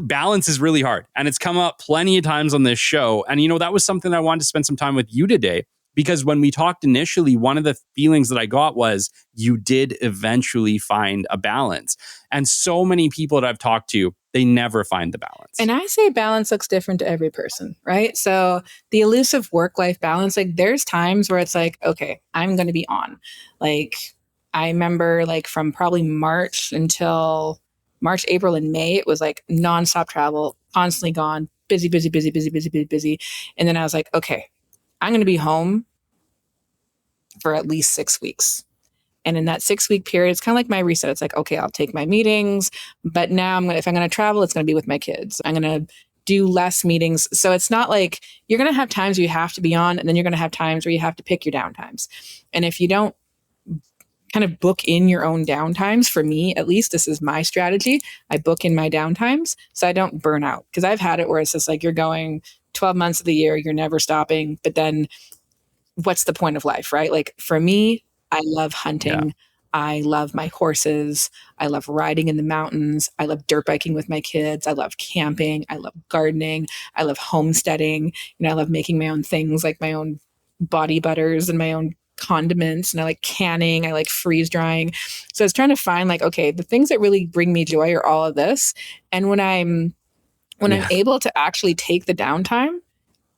balance is really hard. And it's come up plenty of times on this show. And, that was something I wanted to spend some time with you today, because when we talked initially, one of the feelings that I got was you did eventually find a balance. And so many people that I've talked to, they never find the balance. And I say balance looks different to every person, right? So the elusive work-life balance, like there's times where it's like, okay, I'm going to be on. Like I remember like from probably March until March, April, and May, it was like nonstop travel, constantly gone, busy. And then I was like, okay, I'm going to be home for at least 6 weeks. And in that 6-week period, it's kind of like my reset. It's like, okay, I'll take my meetings, but now if I'm going to travel, it's going to be with my kids. I'm going to do less meetings. So it's not like you're going to have times where you have to be on, and then you're going to have times where you have to pick your downtimes. And if you don't kind of book in your own downtimes, for me, at least, this is my strategy. I book in my downtimes so I don't burn out. Because I've had it where it's just like you're going 12 months of the year, you're never stopping, but then what's the point of life, right? Like for me, I love hunting. Yeah. I love my horses. I love riding in the mountains. I love dirt biking with my kids. I love camping. I love gardening. I love homesteading. I love making my own things, like my own body butters and my own condiments. And I like canning. I like freeze drying. So I was trying to find like, okay, the things that really bring me joy are all of this. And when I'm able to actually take the downtime,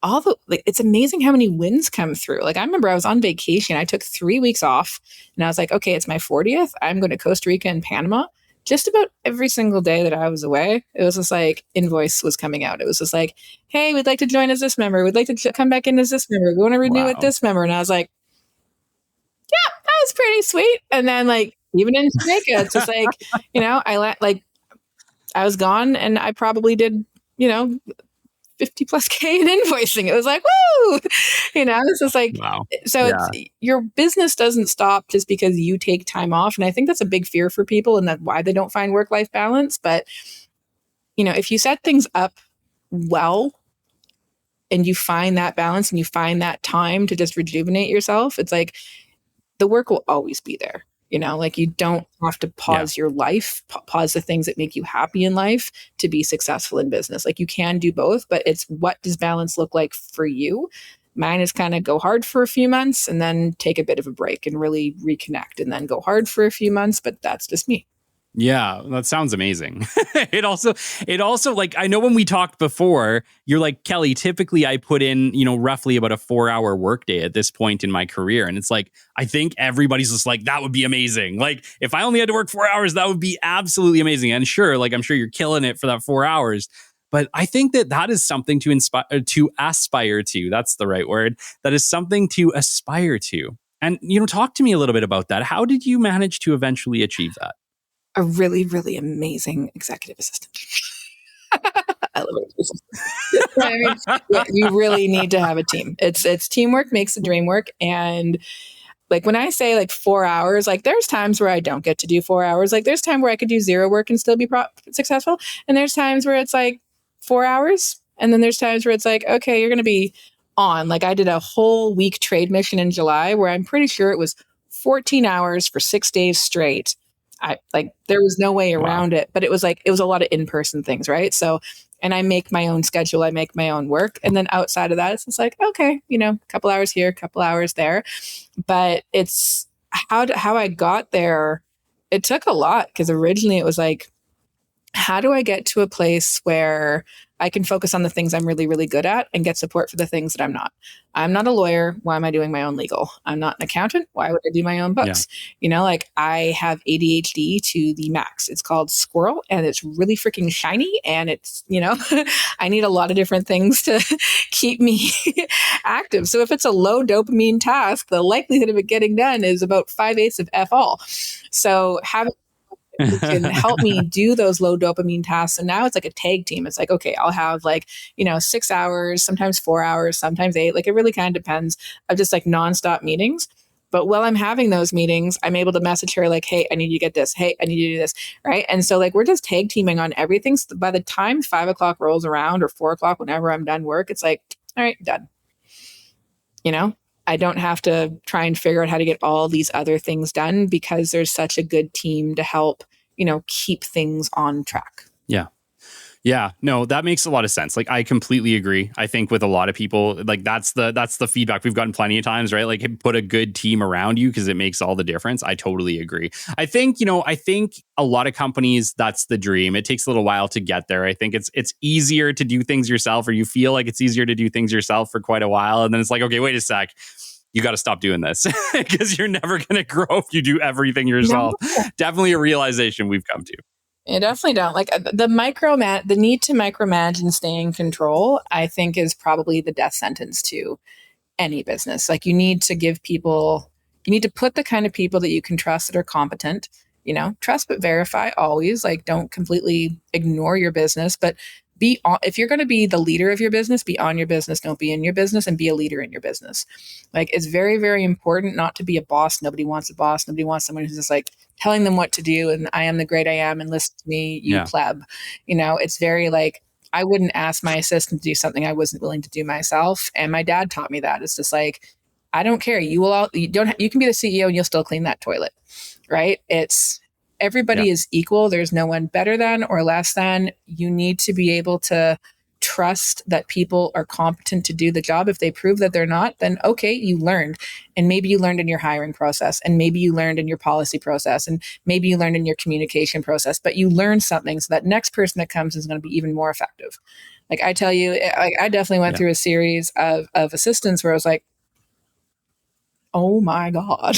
it's amazing how many wins come through. Like I remember I was on vacation. I took 3 weeks off and I was like, okay, it's my 40th. I'm going to Costa Rica and Panama. Just about every single day that I was away, it was just like invoice was coming out. It was just like, hey, we'd like to join as this member. We'd like to come back in as this member. We want to renew with this member. And I was like, yeah, that was pretty sweet. And then like, even in Jamaica, it's just like, I was gone and I probably did, 50 plus K in invoicing. It was like, woo, it's just like, wow. So It's, your business doesn't stop just because you take time off. And I think that's a big fear for people and that's why they don't find work-life balance. But, if you set things up well and you find that balance and you find that time to just rejuvenate yourself, it's like the work will always be there. Like you don't have to pause your life, pause the things that make you happy in life to be successful in business. Like you can do both, but it's what does balance look like for you? Mine is kind of go hard for a few months and then take a bit of a break and really reconnect and then go hard for a few months. But that's just me. Yeah, that sounds amazing. It also like, I know when we talked before, you're like, Kelly, typically I put in, roughly about a 4-hour workday at this point in my career. And it's like, I think everybody's just like, that would be amazing. Like if I only had to work 4 hours, that would be absolutely amazing. And sure, like, I'm sure you're killing it for that 4 hours. But I think that is something to aspire to. That's the right word. That is something to aspire to. And, talk to me a little bit about that. How did you manage to eventually achieve that? A really, really amazing executive assistant. I love it. I mean, yeah, you really need to have a team. It's teamwork makes the dream work. And like when I say like 4 hours, like there's times where I don't get to do 4 hours. Like there's time where I could do zero work and still be successful. And there's times where it's like 4 hours. And then there's times where it's like, okay, you're going to be on. Like I did a whole week trade mission in July where I'm pretty sure it was 14 hours for 6 days straight. There was no way around it, but it was a lot of in-person things, right? So, and I make my own schedule, I make my own work. And then outside of that, it's just like, okay, a couple hours here, a couple hours there. But it's how I got there. It took a lot because originally it was like, how do I get to a place where I can focus on the things I'm really, really good at and get support for the things that I'm not? I'm not a lawyer. Why am I doing my own legal? I'm not an accountant. Why would I do my own books? Yeah. Like I have ADHD to the max. It's called squirrel and it's really freaking shiny. And it's, I need a lot of different things to keep me active. So if it's a low dopamine task, the likelihood of it getting done is about 5/8 of F all. So having who can help me do those low dopamine tasks. And now it's like a tag team. It's like, okay, I'll have 6 hours, sometimes 4 hours, sometimes 8. Like it really kind of depends of just like nonstop meetings. But while I'm having those meetings, I'm able to message her like, hey, I need you to get this. Hey, I need you to do this. Right. And so like, we're just tag teaming on everything. So by the time 5 o'clock rolls around or 4 o'clock, whenever I'm done work, it's like, all right, done. I don't have to try and figure out how to get all these other things done because there's such a good team to help, keep things on track. Yeah. Yeah, no, that makes a lot of sense. Like I completely agree. I think with a lot of people, like that's the feedback we've gotten plenty of times, right? Like put a good team around you because it makes all the difference. I totally agree. I think a lot of companies, that's the dream. It takes a little while to get there. I think it's easier to do things yourself, or you feel like it's easier to do things yourself for quite a while. And then it's like, okay, wait a sec. You got to stop doing this because you're never going to grow if you do everything yourself. No. Definitely a realization we've come to. You definitely don't. Like the need to micromanage and stay in control, I think is probably the death sentence to any business. Like you need to put the kind of people that you can trust that are competent, trust but verify always. Like don't completely ignore your business, but if you're going to be the leader of your business, be on your business, don't be in your business, and be a leader in your business. Like it's very, very important not to be a boss. Nobody wants a boss. Nobody wants someone who's just like telling them what to do. And I am the great I am and listen to me, you pleb. It's very like, I wouldn't ask my assistant to do something I wasn't willing to do myself. And my dad taught me that. It's just like, I don't care. You can be the CEO and you'll still clean that toilet. Right. Everybody is equal. There's no one better than or less than. You need to be able to trust that people are competent to do the job. If they prove that they're not, then okay, you learned. And maybe you learned in your hiring process, and maybe you learned in your policy process, and maybe you learned in your communication process, but you learned something so that next person that comes is going to be even more effective. Like I tell you, I definitely went through a series of assistants where I was like, oh my God.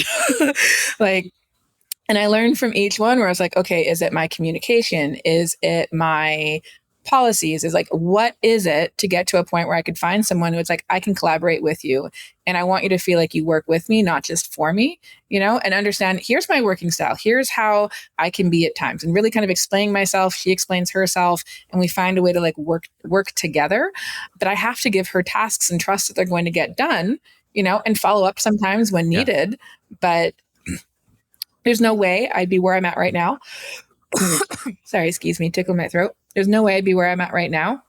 And I learned from each one where I was like, okay, is it my communication? Is it my policies? Is like, what is it to get to a point where I could find someone who it's like, I can collaborate with you. And I want you to feel like you work with me, not just for me, and understand, here's my working style. Here's how I can be at times, and really kind of explaining myself. She explains herself, and we find a way to like work together. But I have to give her tasks and trust that they're going to get done, and follow up sometimes when needed. But there's no way I'd be where I'm at right now. Sorry, excuse me, tickle my throat. There's no way I'd be where I'm at right now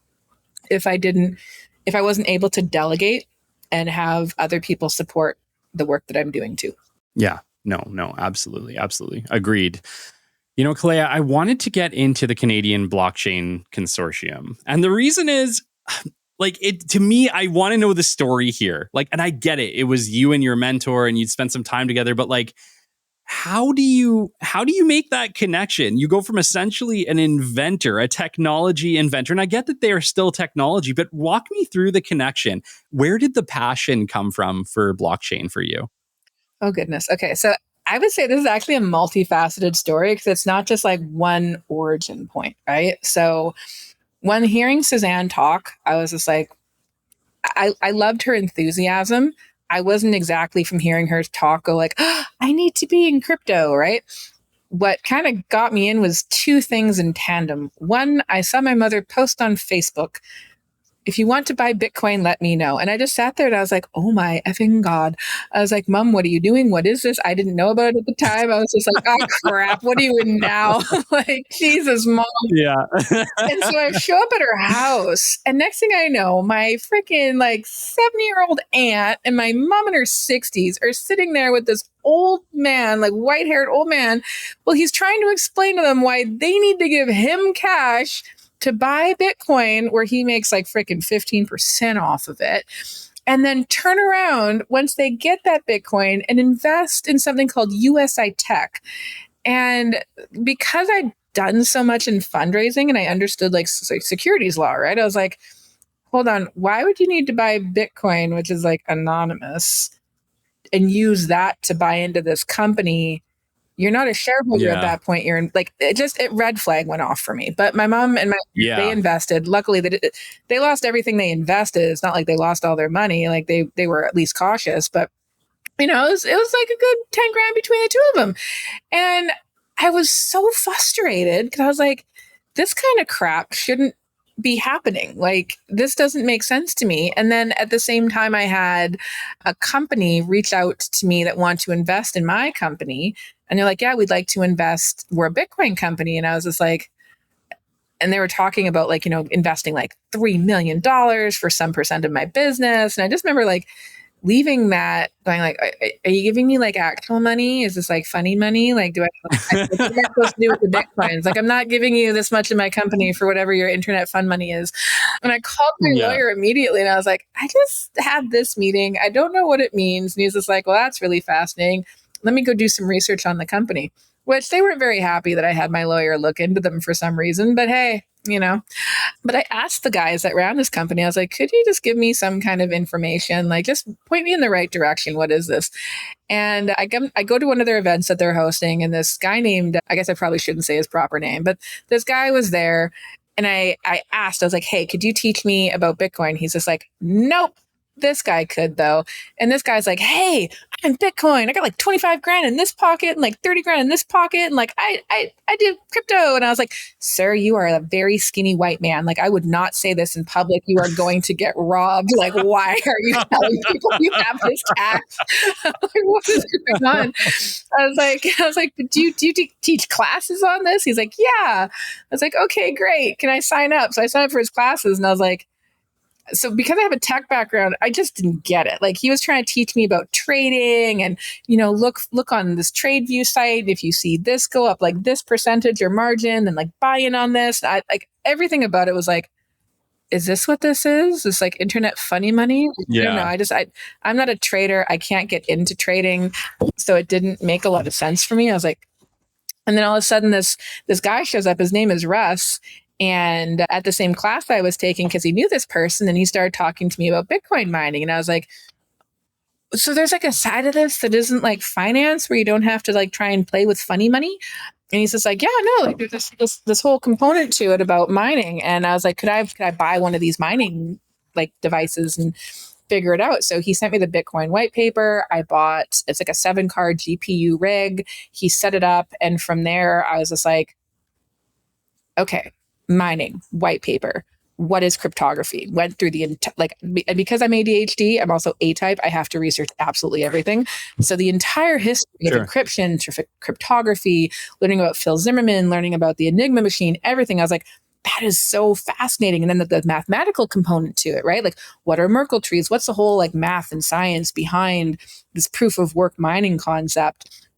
if I wasn't able to delegate and have other people support the work that I'm doing too. Yeah, no, absolutely. Absolutely. Agreed. Koleya, I wanted to get into the Canadian Blockchain Consortium. And the reason is, to me, I want to know the story here. And I get it. It was you and your mentor and you'd spent some time together, but how do you make that connection? You go from essentially an inventor, a technology inventor, and I get that they are still technology, but walk me through the connection. Where did the passion come from for blockchain for you? Oh, goodness. Okay. So I would say this is actually a multifaceted story because it's not just like one origin point, right? So when hearing Suzanne talk, I was just like, I loved her enthusiasm. I wasn't exactly from hearing her talk go like, oh, I need to be in crypto, right? What kind of got me in was two things in tandem. One, I saw my mother post on Facebook, if you want to buy Bitcoin, let me know. And I just sat there and I was like, oh my effing God. I was like, Mom, what are you doing? What is this? I didn't know about it at the time. I was just like, oh crap, what are you in now? Like, Jesus, Mom. Yeah. And so I show up at her house, and next thing I know, my freaking like 70-year-old aunt and my mom in her 60s are sitting there with this old man, like white-haired old man. Well, he's trying to explain to them why they need to give him cash to buy Bitcoin, where he makes like freaking 15% off of it. And then turn around once they get that Bitcoin and invest in something called USI Tech. And because I'd done so much in fundraising and I understood like securities law, right? I was like, hold on, why would you need to buy Bitcoin, which is like anonymous, and use that to buy into this company? You're not a shareholder at that point. You're in, like, it red flag went off for me. But my mom and they invested. Luckily, they lost everything they invested. It's not like they lost all their money. Like they were at least cautious. But it was like a good 10 grand between the two of them. And I was so frustrated because I was like, this kind of crap shouldn't be happening. Like, this doesn't make sense to me. And then at the same time, I had a company reach out to me that want to invest in my company. And they're like, yeah, we'd like to invest. We're a Bitcoin company. And I was just like, and they were talking about like, investing like $3 million for some percent of my business. And I just remember like leaving that going like, are you giving me like actual money? Is this like funny money? Like, what am I supposed to do with the Bitcoins? Like, I'm not giving you this much in my company for whatever your internet fund money is. And I called my lawyer immediately and I was like, I just had this meeting. I don't know what it means. And he's just like, well, that's really fascinating. Let me go do some research on the company, which they weren't very happy that I had my lawyer look into them for some reason. But hey, but I asked the guys that ran this company, I was like, could you just give me some kind of information? Like, just point me in the right direction. What is this? And I go to one of their events that they're hosting, and this guy named, I guess I probably shouldn't say his proper name, but this guy was there. And I asked, I was like, hey, could you teach me about Bitcoin? He's just like, nope. This guy could though. And this guy's like, hey, I'm Bitcoin. I got like 25 grand in this pocket and like 30 grand in this pocket. And like, I do crypto. And I was like, sir, you are a very skinny white man. Like, I would not say this in public. You are going to get robbed. Like, why are you telling people you have this cash? Like, what is going on? I was like, do you teach classes on this? He's like, yeah. I was like, okay, great. Can I sign up? So I signed up for his classes and I was like, so because I have a tech background, I just didn't get it. Like, he was trying to teach me about trading and, look on this TradeView site. If you see this go up like this percentage or margin and like buy in on this, I like everything about it was like, is this what this is? This like internet funny money? Yeah. I don't know. I'm not a trader. I can't get into trading. So it didn't make a lot of sense for me. I was like, and then all of a sudden this guy shows up. His name is Russ. And at the same class I was taking, because he knew this person, and he started talking to me about Bitcoin mining. And I was like, so there's like a side of this that isn't like finance where you don't have to like try and play with funny money? And he's just like, yeah, no, like there's this whole component to it about mining. And I was like, could I buy one of these mining like devices and figure it out? So he sent me the Bitcoin white paper. It's like a 7-card GPU rig. He set it up. And from there, I was just like, okay, mining, white paper. What is cryptography? Went through and because I'm ADHD, I'm also A-type. I have to research absolutely everything. So the entire history of encryption, cryptography, learning about Phil Zimmerman, learning about the Enigma machine, everything. I was like, that is so fascinating. And then the mathematical component to it, right? Like, what are Merkle trees? What's the whole like math and science behind this proof of work mining concept?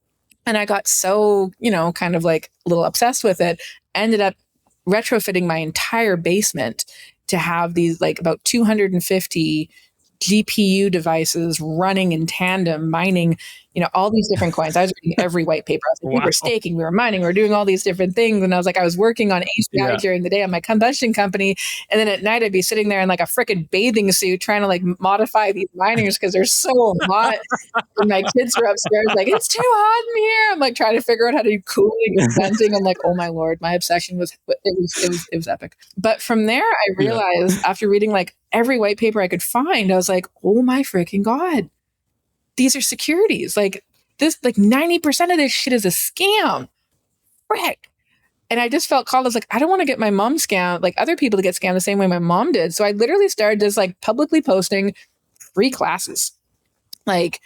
And I got so, kind of like a little obsessed with it. Ended up retrofitting my entire basement to have these like about 250 GPU devices running in tandem, mining, all these different coins. I was reading every white paper. I was like, we were staking, we were mining, we were doing all these different things. And I was like, I was working on ACI during the day on my combustion company. And then at night I'd be sitting there in like a freaking bathing suit trying to like modify these miners because they're so hot. And my kids were upstairs like, it's too hot in here. I'm like trying to figure out how to do cooling and venting. I'm like, oh my Lord, my obsession was epic. But from there, I realized after reading like every white paper I could find, I was like, oh my freaking God, these are securities. Like this, like 90% of this shit is a scam. Frick. And I just felt called. I was like, I don't want to get my mom scammed, like other people to get scammed the same way my mom did. So I literally started just like publicly posting free classes. Like,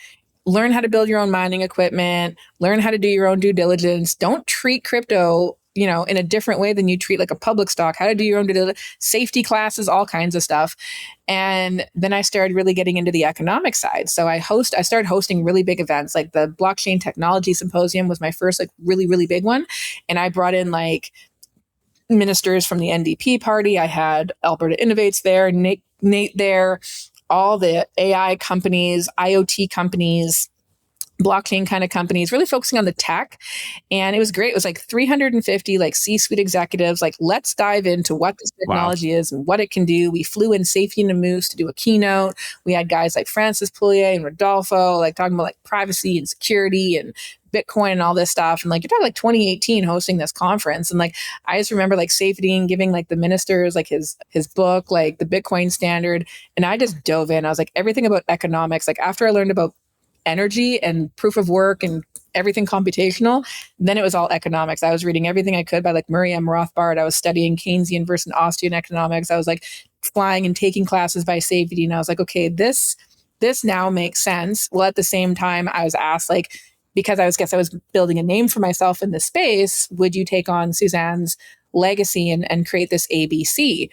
learn how to build your own mining equipment, learn how to do your own due diligence. Don't treat crypto, in a different way than you treat like a public stock, how to do your own due diligence, safety classes, all kinds of stuff. And then I started really getting into the economic side. So I started hosting really big events. Like the Blockchain Technology Symposium was my first like really, really big one. And I brought in like ministers from the NDP party. I had Alberta Innovates there, Nate there, all the AI companies, IoT companies, blockchain kind of companies, really focusing on the tech. And it was great. It was like 350 like C-suite executives, like, let's dive into what this technology is and what it can do. We flew in Safety and Moose to do a keynote. We had guys like Francis Poulier and Rodolfo, like talking about like privacy and security and Bitcoin and all this stuff. And like, you're talking like 2018 hosting this conference. And like, I just remember like Safety and giving like the ministers, like his book, like the Bitcoin standard. And I just dove in. I was like, everything about economics. Like after I learned about energy and proof of work and everything computational, then it was all economics. I was reading everything I could by like Murray M. Rothbard. I was studying Keynesian versus Austrian economics. I was like flying and taking classes by Safety. And I was like, okay, this now makes sense. Well, at the same time, I was asked like, because I was building a name for myself in this space, would you take on Suzanne's legacy and create this ABC?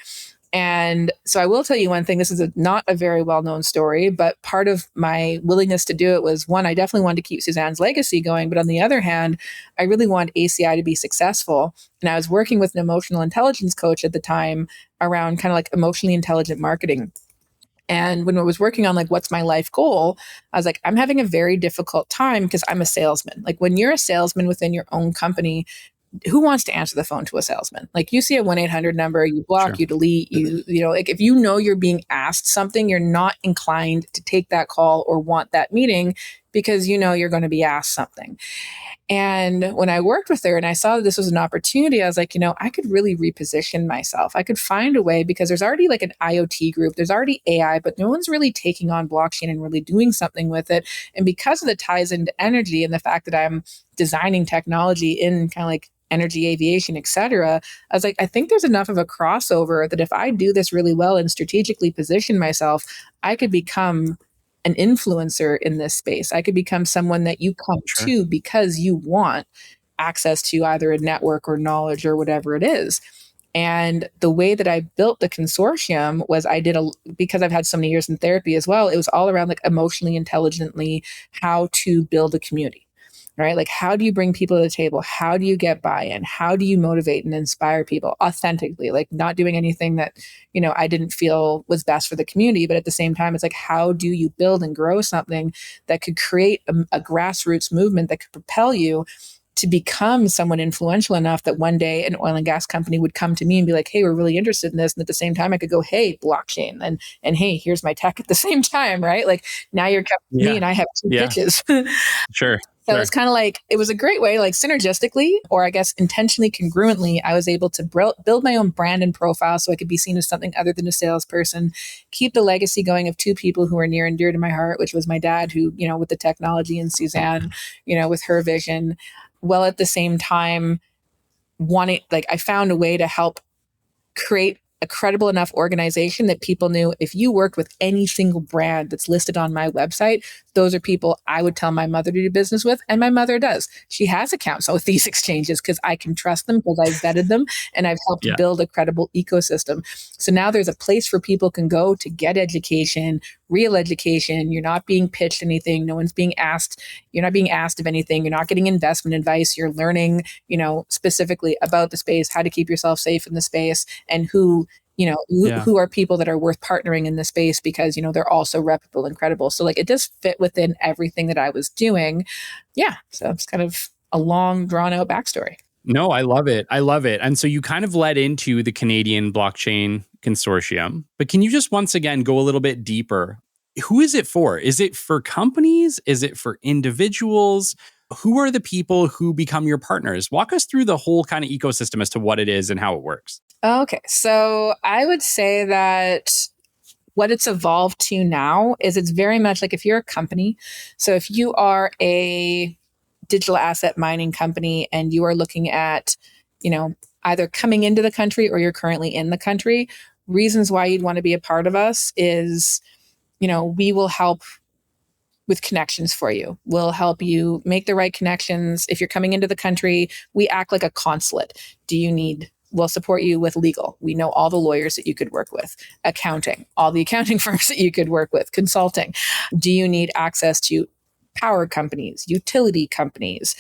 And so I will tell you one thing, this is not a very well-known story, but part of my willingness to do it was, one, I definitely wanted to keep Suzanne's legacy going. But on the other hand, I really wanted ACI to be successful. And I was working with an emotional intelligence coach at the time around kind of like emotionally intelligent marketing. And when I was working on like, what's my life goal, I was like, I'm having a very difficult time because I'm a salesman. Like when you're a salesman within your own company, who wants to answer the phone to a salesman? Like you see a 1-800 number, you block, you delete, like if you know you're being asked something, you're not inclined to take that call or want that meeting because you know you're going to be asked something. And when I worked with her and I saw that this was an opportunity, I was like, I could really reposition myself. I could find a way because there's already like an IoT group, there's already AI, but no one's really taking on blockchain and really doing something with it. And because of the ties into energy and the fact that I'm designing technology in kind of like energy, aviation, et cetera, I was like, I think there's enough of a crossover that if I do this really well and strategically position myself, I could become an influencer in this space. I could become someone that you come to because you want access to either a network or knowledge or whatever it is. And the way that I built the consortium was because I've had so many years in therapy as well, it was all around like emotionally intelligently how to build a community. Right? Like, how do you bring people to the table? How do you get buy-in? How do you motivate and inspire people authentically? Like not doing anything that, I didn't feel was best for the community. But at the same time, it's like, how do you build and grow something that could create a grassroots movement that could propel you to become someone influential enough that one day an oil and gas company would come to me and be like, hey, we're really interested in this. And at the same time, I could go, hey, blockchain. And hey, here's my tech at the same time, right? Like now you're coming to me and I have two pitches. Sure. So it's kind of like, it was a great way, like synergistically, or I guess intentionally congruently, I was able to build my own brand and profile so I could be seen as something other than a salesperson, keep the legacy going of two people who are near and dear to my heart, which was my dad, who, with the technology, and Suzanne, with her vision, while at the same time I found a way to help create a credible enough organization that people knew if you worked with any single brand that's listed on my website, those are people I would tell my mother to do business with. And my mother does. She has accounts with these exchanges because I can trust them because I've vetted them and I've helped build a credible ecosystem. So now there's a place for people can go to get education, real education. You're not being pitched anything. No one's being asked. You're not being asked of anything. You're not getting investment advice. You're learning, specifically about the space, how to keep yourself safe in the space, and who Yeah. who are people that are worth partnering in this space because, they're also reputable and credible. So like it just fit within everything that I was doing. Yeah. So it's kind of a long drawn out backstory. No, I love it. I love it. And so you kind of led into the Canadian Blockchain Consortium, but can you just once again go a little bit deeper? Who is it for? Is it for companies? Is it for individuals? Who are the people who become your partners? Walk us through the whole kind of ecosystem as to what it is and how it works. Okay. So I would say that what it's evolved to now is it's very much like if you're a company. So if you are a digital asset mining company and you are looking at, either coming into the country or you're currently in the country, reasons why you'd want to be a part of us is, we will help with connections for you. We'll help you make the right connections. If you're coming into the country, we act like a consulate. We'll support you with legal. We know all the lawyers that you could work with, accounting, all the accounting firms that you could work with, consulting. Do you need access to power companies, utility companies,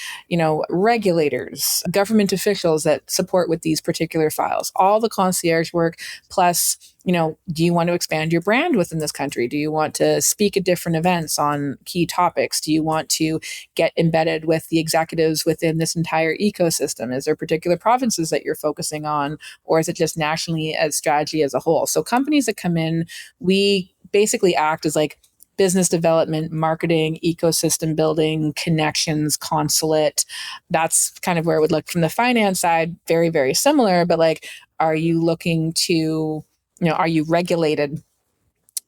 regulators, government officials that support with these particular files, all the concierge work, plus, do you want to expand your brand within this country? Do you want to speak at different events on key topics? Do you want to get embedded with the executives within this entire ecosystem? Is there particular provinces that you're focusing on, or is it just nationally as strategy as a whole? So companies that come in, we basically act as like business development, marketing, ecosystem building, connections, consulate. That's kind of where it would look from the finance side, very, very similar. But like, are you looking to, are you regulated?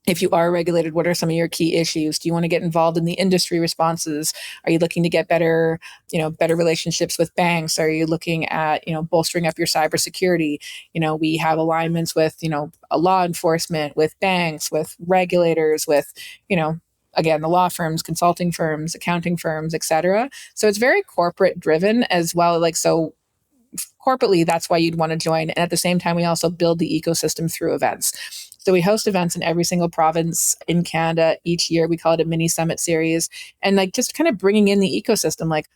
If you are regulated, what are some of your key issues? Do you want to get involved in the industry responses? Are you looking to get better relationships with banks? Are you looking at, bolstering up your cybersecurity? We have alignments with, law enforcement, with banks, with regulators, with, again, the law firms, consulting firms, accounting firms, et cetera. So it's very corporate driven as well. Like, so corporately, that's why you'd want to join. And at the same time, we also build the ecosystem through events. So we host events in every single province in Canada each year. We call it a mini summit series, and like just kind of bringing in the ecosystem, like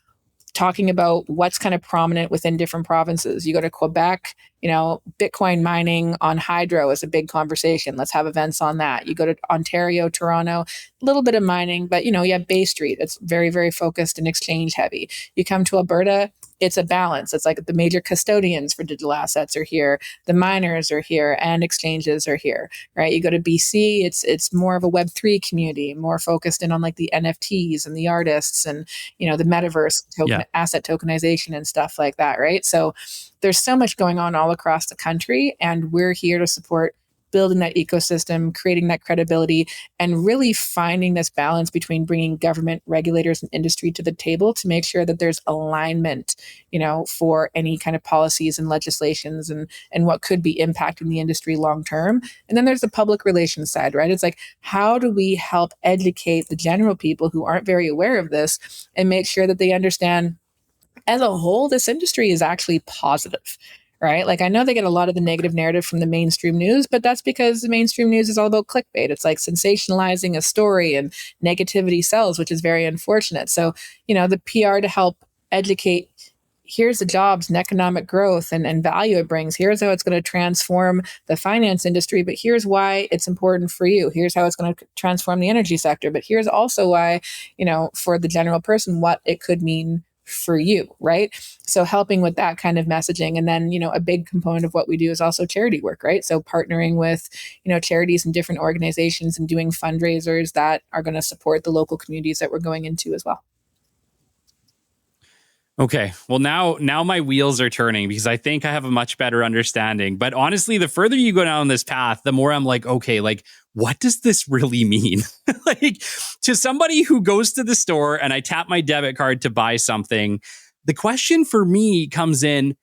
talking about what's kind of prominent within different provinces. You go to Quebec, Bitcoin mining on hydro is a big conversation. Let's have events on that. You go to Ontario, Toronto, a little bit of mining, but you have Bay Street. It's very, very focused and exchange heavy. You come to Alberta, it's a balance. It's like the major custodians for digital assets are here, the miners are here, and exchanges are here, right? You go to BC, it's more of a Web3 community, more focused in on like the NFTs and the artists and, the metaverse asset tokenization and stuff like that, right? So there's so much going on all across the country, and we're here to support building that ecosystem, creating that credibility, and really finding this balance between bringing government, regulators, and industry to the table to make sure that there's alignment, for any kind of policies and legislations and what could be impacting the industry long term. And then there's the public relations side, right? It's like, how do we help educate the general people who aren't very aware of this and make sure that they understand as a whole, this industry is actually positive, right? Like I know they get a lot of the negative narrative from the mainstream news, but that's because the mainstream news is all about clickbait. It's like sensationalizing a story and negativity sells, which is very unfortunate. So, the PR to help educate, here's the jobs and economic growth and value it brings. Here's how it's going to transform the finance industry, but here's why it's important for you. Here's how it's going to transform the energy sector. But here's also why, for the general person, what it could mean for you, right? So helping with that kind of messaging. And then, a big component of what we do is also charity work, right? So partnering with, charities and different organizations and doing fundraisers that are going to support the local communities that we're going into as well. Okay. Well, now my wheels are turning because I think I have a much better understanding. But honestly, the further you go down this path, the more I'm like, okay, like, what does this really mean? Like, to somebody who goes to the store and I tap my debit card to buy something, the question for me comes in,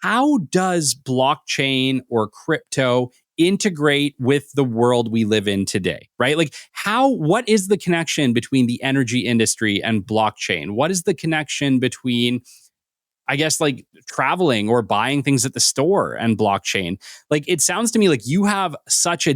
how does blockchain or crypto integrate with the world we live in today, right? Like what is the connection between the energy industry and blockchain? What is the connection between, I guess, like traveling or buying things at the store and blockchain? Like, it sounds to me like you have such a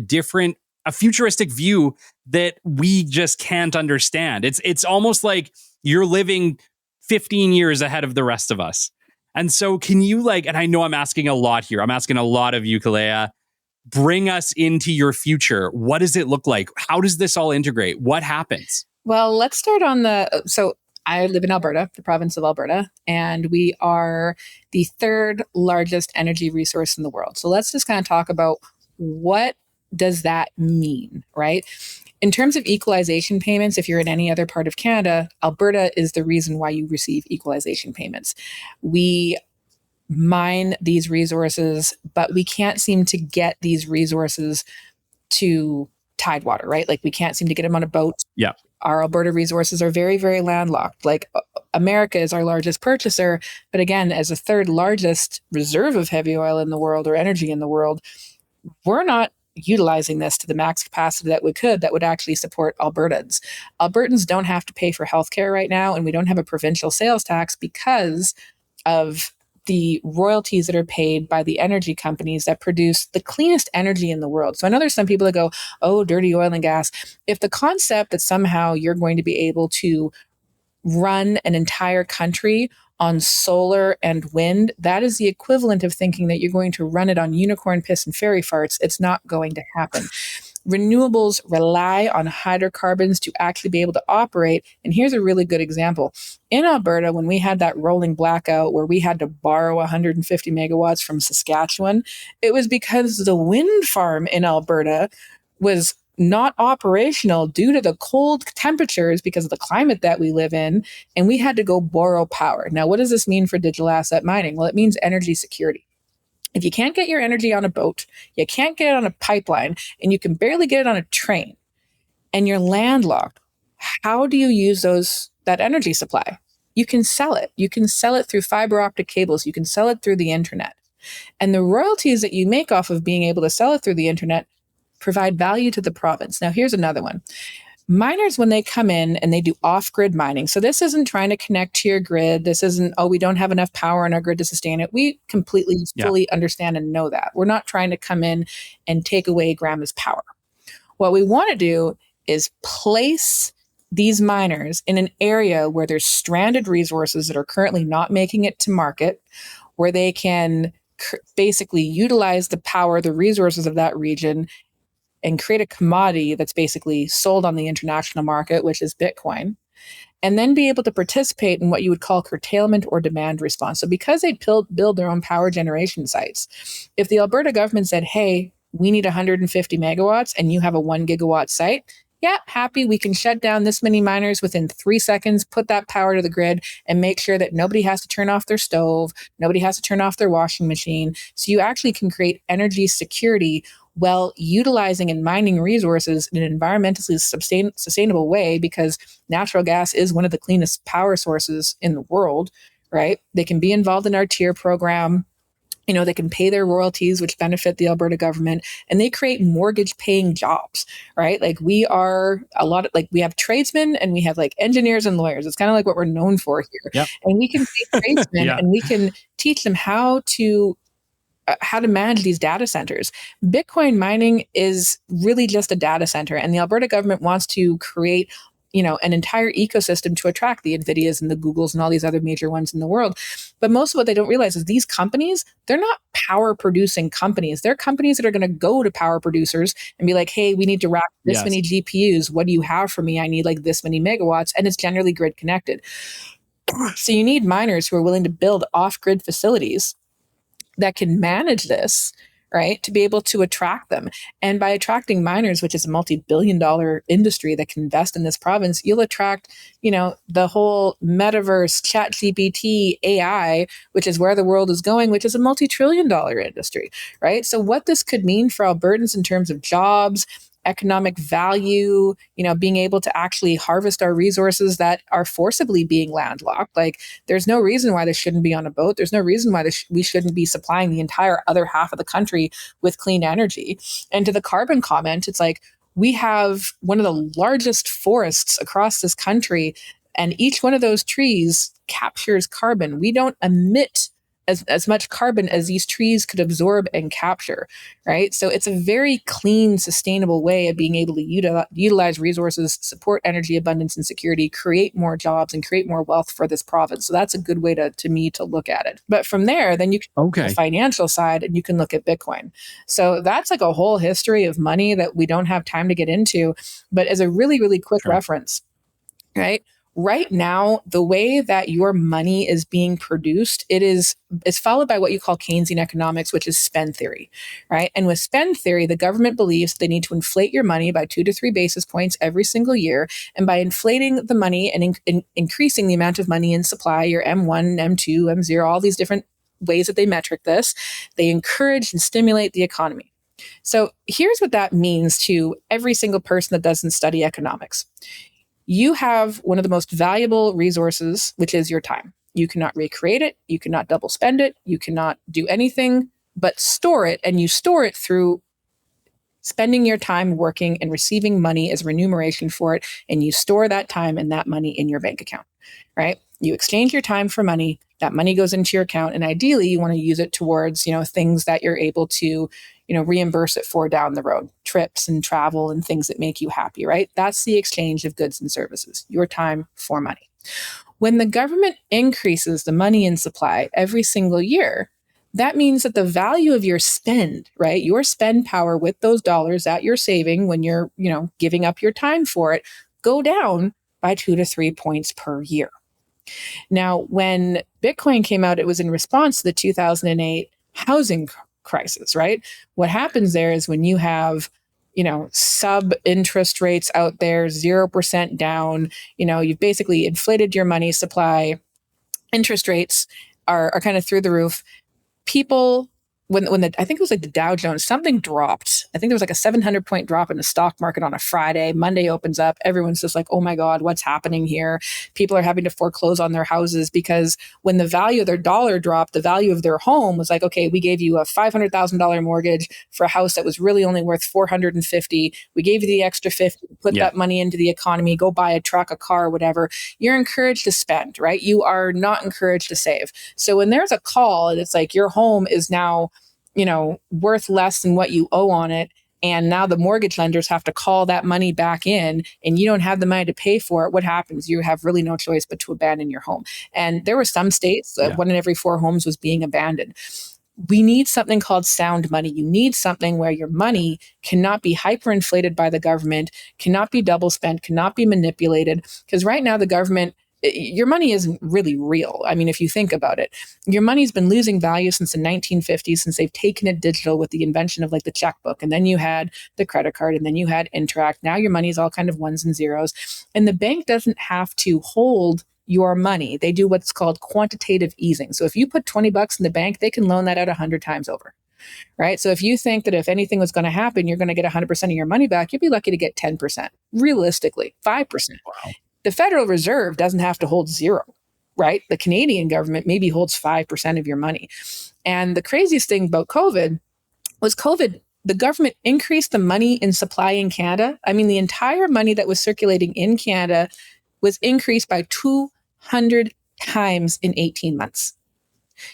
futuristic view that we just can't understand. It's almost like you're living 15 years ahead of the rest of us. And so can you and I know I'm asking a lot here. I'm asking a lot of you, Koleya. bring us into your future. What does it look like? How does this all integrate? What happens? Well, let's start on so I live in Alberta, the province of Alberta, and we are the third largest energy resource in the world. So let's just kind of talk about what does that mean, right? In terms of equalization payments, if you're in any other part of Canada, Alberta is the reason why you receive equalization payments. We mine these resources, but we can't seem to get these resources to Tidewater, right? Like we can't seem to get them on a boat. Yeah. Our Alberta resources are very, very landlocked. Like America is our largest purchaser, but again, as the third largest reserve of heavy oil in the world or energy in the world, we're not utilizing this to the max capacity that we could that would actually support Albertans. Albertans don't have to pay for healthcare right now, and we don't have a provincial sales tax because of the royalties that are paid by the energy companies that produce the cleanest energy in the world. So I know there's some people that go, oh, dirty oil and gas. If the concept that somehow you're going to be able to run an entire country on solar and wind, that is the equivalent of thinking that you're going to run it on unicorn piss and fairy farts. It's not going to happen. Renewables rely on hydrocarbons to actually be able to operate. And here's a really good example. In Alberta, when we had that rolling blackout where we had to borrow 150 megawatts from Saskatchewan, it was because the wind farm in Alberta was not operational due to the cold temperatures because of the climate that we live in, and we had to go borrow power. Now, what does this mean for digital asset mining? Well, it means energy security. If you can't get your energy on a boat, you can't get it on a pipeline, and you can barely get it on a train, and you're landlocked, how do you use that energy supply? You can sell it. You can sell it through fiber optic cables. You can sell it through the internet. And the royalties that you make off of being able to sell it through the internet provide value to the province. Now, here's another one. Miners, when they come in and they do off-grid mining, so this isn't trying to connect to your grid. This isn't, oh, we don't have enough power on our grid to sustain it. We completely, fully understand and know that. We're not trying to come in and take away grandma's power. What we want to do is place these miners in an area where there's stranded resources that are currently not making it to market, where they can basically utilize the power, the resources of that region, and create a commodity that's basically sold on the international market, which is Bitcoin, and then be able to participate in what you would call curtailment or demand response. So because they build their own power generation sites, if the Alberta government said, hey, we need 150 megawatts and you have a 1 gigawatt site, yeah, happy, we can shut down this many miners within 3 seconds, put that power to the grid, and make sure that nobody has to turn off their stove, nobody has to turn off their washing machine. So you actually can create energy security while utilizing and mining resources in an environmentally sustainable way, because natural gas is one of the cleanest power sources in the world, right? They can be involved in our tier program. You know, they can pay their royalties, which benefit the Alberta government, and they create mortgage paying jobs, right? Like we are we have tradesmen and we have like engineers and lawyers. It's kind of like what we're known for here. Yep. And we can take tradesmen and we can teach them how to manage these data centers. Bitcoin mining is really just a data center, and the Alberta government wants to create, an entire ecosystem to attract the NVIDIAs and the Googles and all these other major ones in the world. But most of what they don't realize is these companies, they're not power producing companies. They're companies that are going to go to power producers and be like, hey, we need to rack this many GPUs. What do you have for me? I need like this many megawatts. And it's generally grid connected. So you need miners who are willing to build off-grid facilities that can manage this, right, to be able to attract them. And by attracting miners, which is a multi-billion-dollar industry that can invest in this province, you'll attract, the whole metaverse, ChatGPT, AI, which is where the world is going, which is a multi-trillion-dollar industry, right? So what this could mean for Albertans in terms of jobs, economic value, being able to actually harvest our resources that are forcibly being landlocked. Like there's no reason why this shouldn't be on a boat. There's no reason why we shouldn't be supplying the entire other half of the country with clean energy. And to the carbon comment, it's like we have one of the largest forests across this country, and each one of those trees captures carbon. We don't emit as much carbon as these trees could absorb and capture, right? So it's a very clean, sustainable way of being able to utilize resources, support energy abundance and security, create more jobs, and create more wealth for this province. So that's a good way to me to look at it. But from there, then you can look at the financial side and you can look at Bitcoin. So that's like a whole history of money that we don't have time to get into. But as a really, really quick reference, right? Right now, the way that your money is being produced, it's followed by what you call Keynesian economics, which is spend theory, right? And with spend theory, the government believes they need to inflate your money by 2 to 3 basis points every single year. And by inflating the money and increasing the amount of money in supply, your M1, M2, M0, all these different ways that they metric this, they encourage and stimulate the economy. So here's what that means to every single person that doesn't study economics. You have one of the most valuable resources, which is your time. You cannot recreate it. You cannot double spend it. You cannot do anything but store it. And you store it through spending your time working and receiving money as remuneration for it. And you store that time and that money in your bank account, right? You exchange your time for money. That money goes into your account. And ideally, you want to use it towards, things that you're able to, reimburse it for down the road, trips and travel and things that make you happy, right? That's the exchange of goods and services, your time for money. When the government increases the money in supply every single year, that means that the value of your spend, right? Your spend power with those dollars that you're saving when you're, giving up your time for it, go down by 2 to 3 points per year. Now, when Bitcoin came out, it was in response to the 2008 housing crisis, right? What happens there is when you have, sub interest rates out there, 0% down, you've basically inflated your money supply, interest rates are kind of through the roof. People, when I think it was like the Dow Jones, something dropped. I think there was like a 700 point drop in the stock market on a Friday. Monday opens up. Everyone's just like, oh my God, what's happening here? People are having to foreclose on their houses because when the value of their dollar dropped, the value of their home was like, okay, we gave you a $500,000 mortgage for a house that was really only worth $450,000. We gave you the extra 50, put that money into the economy, go buy a truck, a car, whatever. You're encouraged to spend, right? You are not encouraged to save. So when there's a call and it's like your home is now worth less than what you owe on it. And now the mortgage lenders have to call that money back in and you don't have the money to pay for it. What happens? You have really no choice but to abandon your home. And there were some states, 1 in every 4 homes was being abandoned. We need something called sound money. You need something where your money cannot be hyperinflated by the government, cannot be double spent, cannot be manipulated. Because right now the government, your money isn't really real. I mean, if you think about it, your money's been losing value since the 1950s, since they've taken it digital with the invention of like the checkbook. And then you had the credit card and then you had Interact. Now your money is all kind of ones and zeros. And the bank doesn't have to hold your money. They do what's called quantitative easing. So if you put $20 in the bank, they can loan that out 100 times over. Right. So if you think that if anything was going to happen, you're going to get 100% of your money back, you'd be lucky to get 10%. Realistically, 5%. Wow. The Federal Reserve doesn't have to hold 0, right? The Canadian government maybe holds 5% of your money. And the craziest thing about COVID, the government increased the money in supply in Canada. I mean, the entire money that was circulating in Canada was increased by 200 times in 18 months.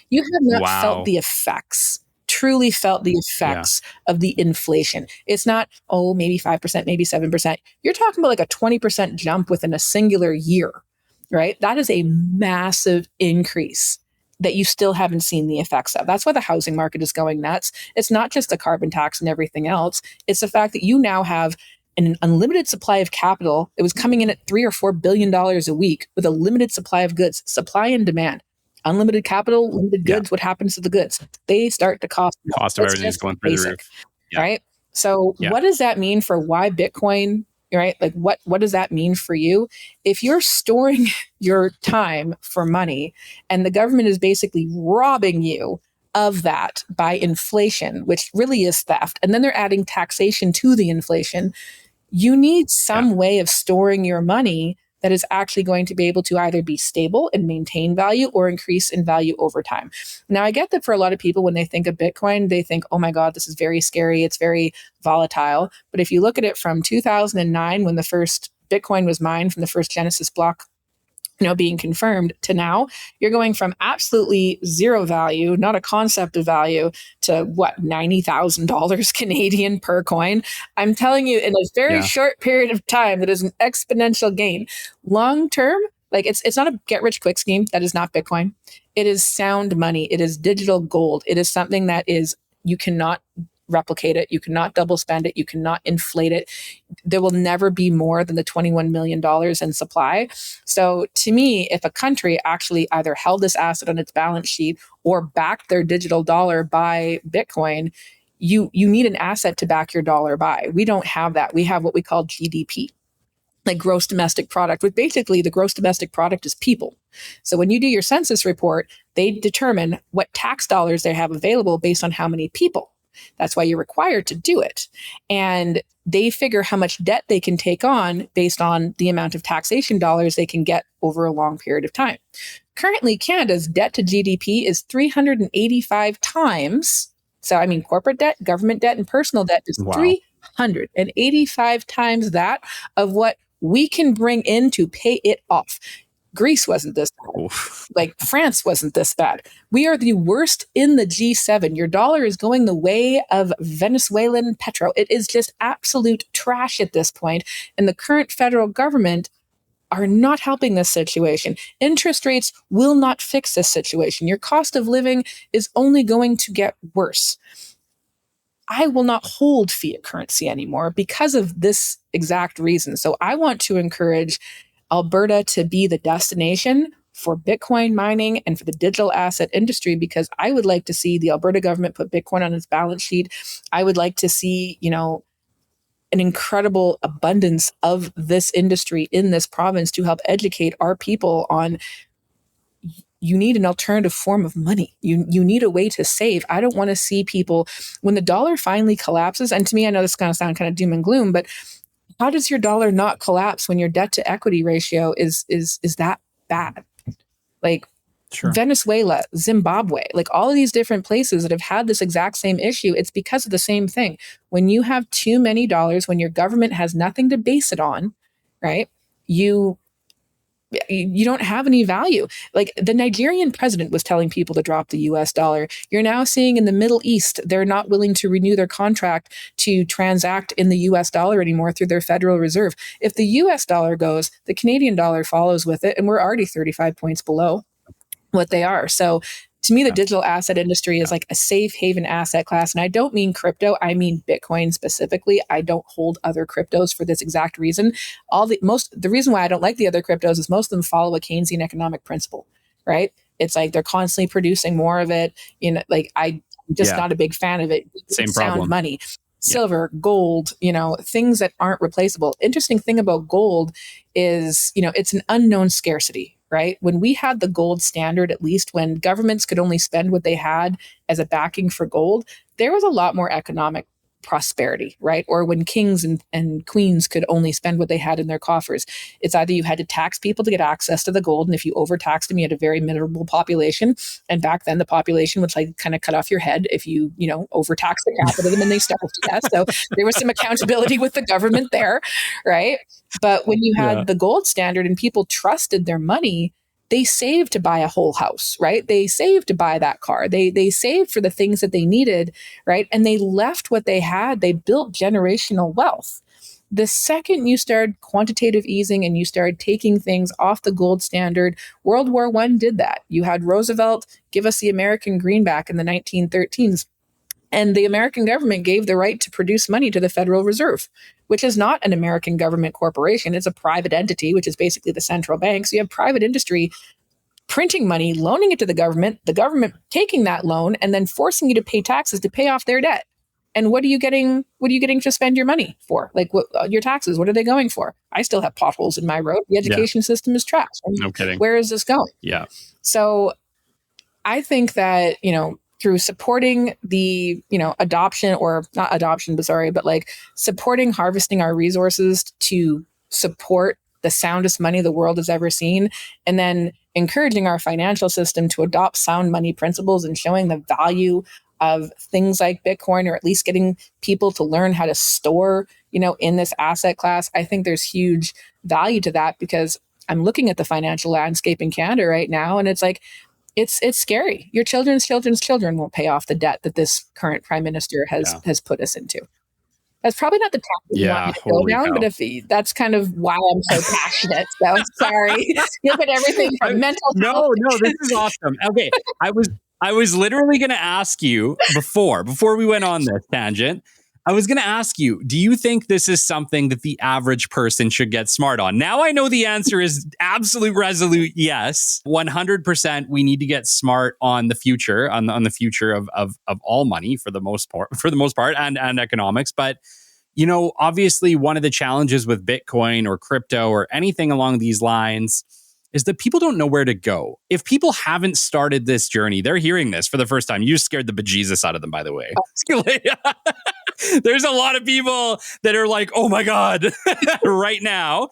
You have not felt the effects. Truly felt the effects of the inflation. It's not, maybe 5%, maybe 7%. You're talking about like a 20% jump within a singular year, right? That is a massive increase that you still haven't seen the effects of. That's why the housing market is going nuts. It's not just the carbon tax and everything else. It's the fact that you now have an unlimited supply of capital. It was coming in at $3 or $4 billion a week with a limited supply of goods, supply and demand. Unlimited capital, limited goods. What happens to the goods? They start to cost. Cost of everything is going through the roof. Right? So what does that mean for why Bitcoin, right? Like what does that mean for you? If you're storing your time for money and the government is basically robbing you of that by inflation, which really is theft, and then they're adding taxation to the inflation, you need some way of storing your money that is actually going to be able to either be stable and maintain value or increase in value over time. Now, I get that for a lot of people, when they think of Bitcoin, they think, oh my God, this is very scary. It's very volatile. But if you look at it from 2009, when the first Bitcoin was mined from the first Genesis block being confirmed, to now you're going from absolutely zero value, not a concept of value, to what, $90,000 Canadian per coin. I'm telling you, in a very short period of time, that is an exponential gain. Long term, like it's not a get rich quick scheme. That is not Bitcoin. It is sound money. It is digital gold. It is something that is, you cannot replicate it. You cannot double spend it. You cannot inflate it. There will never be more than the $21 million in supply. So to me, if a country actually either held this asset on its balance sheet or backed their digital dollar by Bitcoin, you need an asset to back your dollar by. We don't have that. We have what we call GDP, like gross domestic product, which basically the gross domestic product is people. So when you do your census report, they determine what tax dollars they have available based on how many people. That's why you're required to do it. And they figure how much debt they can take on based on the amount of taxation dollars they can get over a long period of time. Currently, Canada's debt to GDP is 385 times. So, I mean, corporate debt, government debt, and personal debt is 385 times that of what we can bring in to pay it off. Greece wasn't this bad. Oof. Like France wasn't this bad. We are the worst in the G7. Your dollar is going the way of Venezuelan petro. It is just absolute trash at this point. And the current federal government are not helping this situation. Interest rates will not fix this situation. Your cost of living is only going to get worse. I will not hold fiat currency anymore because of this exact reason. So I want to encourage Alberta to be the destination for Bitcoin mining and for the digital asset industry, because I would like to see the Alberta government put Bitcoin on its balance sheet. I would like to see, an incredible abundance of this industry in this province to help educate our people on, you need an alternative form of money. You need a way to save. I don't want to see people, when the dollar finally collapses, and to me, I know this is going to sound kind of doom and gloom, but how does your dollar not collapse when your debt to equity ratio is that bad? Like sure. Venezuela, Zimbabwe, like all of these different places that have had this exact same issue, it's because of the same thing. When you have too many dollars, when your government has nothing to base it on, right? You don't have any value. Like the Nigerian president was telling people to drop the US dollar. You're now seeing in the Middle East, they're not willing to renew their contract to transact in the US dollar anymore through their Federal Reserve. If the US dollar goes, the Canadian dollar follows with it, and we're already 35 points below what they are. So to me, the digital asset industry is like a safe haven asset class. And I don't mean crypto. I mean Bitcoin specifically. I don't hold other cryptos for this exact reason. The reason why I don't like the other cryptos is most of them follow a Keynesian economic principle, right? It's like they're constantly producing more of it. I'm just not a big fan of it. Same sound problem. Money. Silver, gold, things that aren't replaceable. Interesting thing about gold is, it's an unknown scarcity. Right? When we had the gold standard, at least when governments could only spend what they had as a backing for gold, there was a lot more economic prosperity, right? Or when kings and queens could only spend what they had in their coffers. It's either you had to tax people to get access to the gold, and if you overtaxed them, you had a very miserable population. And back then, the population would kind of cut off your head if you overtaxed the capital of them and they starved to death. So there was some accountability with the government there, right? But when you had the gold standard and people trusted their money, they saved to buy a whole house, right? They saved to buy that car. They saved for the things that they needed, right? And they left what they had. They built generational wealth. The second you started quantitative easing and you started taking things off the gold standard, World War I did that. You had Roosevelt give us the American greenback in the 1913s. And the American government gave the right to produce money to the Federal Reserve, which is not an American government corporation. It's a private entity, which is basically the central bank. So you have private industry printing money, loaning it to the government taking that loan, and then forcing you to pay taxes to pay off their debt. And what are you getting to spend your money for? Like your taxes, what are they going for? I still have potholes in my road. The education system is trash. No kidding. Where is this going? Yeah. So I think that, through supporting the, adoption, or not adoption, but like supporting harvesting our resources to support the soundest money the world has ever seen, and then encouraging our financial system to adopt sound money principles and showing the value of things like Bitcoin, or at least getting people to learn how to store, in this asset class. I think there's huge value to that, because I'm looking at the financial landscape in Canada right now, and it's like, it's scary. Your children's children won't pay off the debt that this current prime minister has put us into. That's probably not the path that you want me to go down, but that's kind of why I'm so passionate. So sorry. Look at everything from mental health. No, this is awesome. Okay, I was literally going to ask you before we went on this tangent. I was going to ask you, do you think this is something that the average person should get smart on? Now I know the answer is absolute resolute yes. 100% we need to get smart on the future, on the future of all money for the most part and economics. But, obviously one of the challenges with Bitcoin or crypto or anything along these lines is that people don't know where to go. If people haven't started this journey, they're hearing this for the first time. You scared the bejesus out of them, by the way. There's a lot of people that are like, oh my God, right now.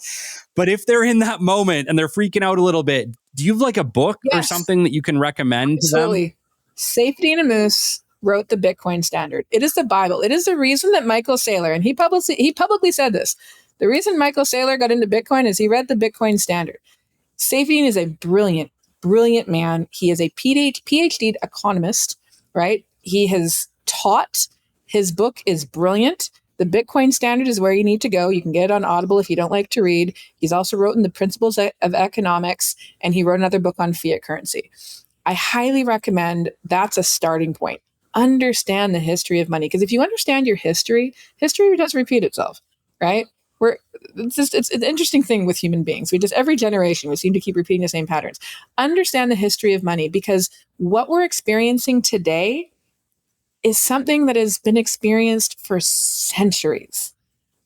But if they're in that moment and they're freaking out a little bit, do you have like a book or something that you can recommend to them? Safety and a Moose wrote the Bitcoin Standard. It is the Bible. It is the reason that Michael Saylor, and he publicly said this, the reason Michael Saylor got into Bitcoin is he read the Bitcoin Standard. Saifedean is a brilliant, brilliant man. He is a PhD economist, right? He has taught. His book is brilliant. The Bitcoin Standard is where you need to go. You can get it on Audible if you don't like to read. He's also written The Principles of Economics, and he wrote another book on fiat currency. I highly recommend that's a starting point. Understand the history of money. Because if you understand your history doesn't repeat itself, right? It's an interesting thing with human beings. Every generation, we seem to keep repeating the same patterns. Understand the history of money, because what we're experiencing today is something that has been experienced for centuries.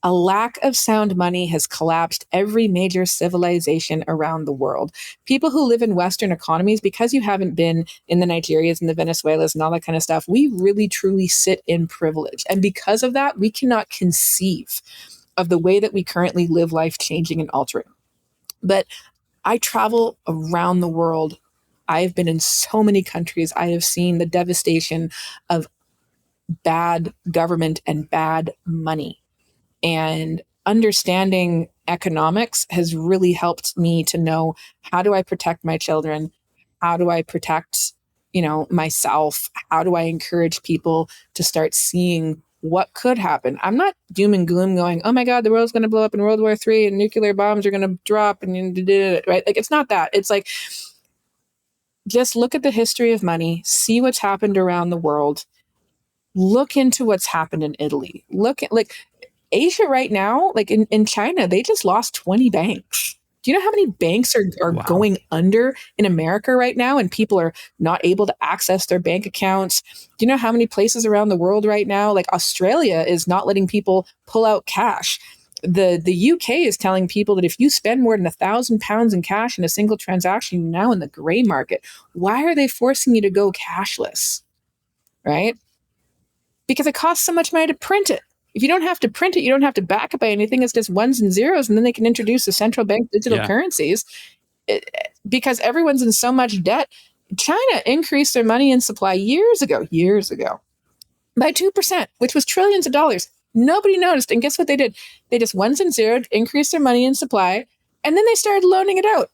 A lack of sound money has collapsed every major civilization around the world. People who live in Western economies, because you haven't been in the Nigerias and the Venezuelas and all that kind of stuff, we really truly sit in privilege. And because of that, we cannot conceive of the way that we currently live life changing and altering. But I travel around the world. I've been in so many countries. I have seen the devastation of bad government and bad money. And understanding economics has really helped me to know, how do I protect my children? How do I protect, myself? How do I encourage people to start seeing what could happen? I'm not doom and gloom going, oh my God, the world's going to blow up in World War III and nuclear bombs are going to drop and right? Like, it's not that. It's like, just look at the history of money, see what's happened around the world. Look into what's happened in Italy. Look at Asia right now, in China, they just lost 20 banks. Do you know how many banks are going under in America right now, and people are not able to access their bank accounts? Do you know how many places around the world right now, like Australia, is not letting people pull out cash? The UK is telling people that if you spend more than £1,000 in cash in a single transaction, you're now in the gray market. Why are they forcing you to go cashless? Right? Because it costs so much money to print it. If you don't have to print it, you don't have to back it by anything. It's just ones and zeros, and then they can introduce the central bank digital currencies. Because everyone's in so much debt. China increased their money in supply years ago, by 2%, which was trillions of dollars. Nobody noticed. And guess what they did? They just ones and zeroed, increased their money in supply, and then they started loaning it out.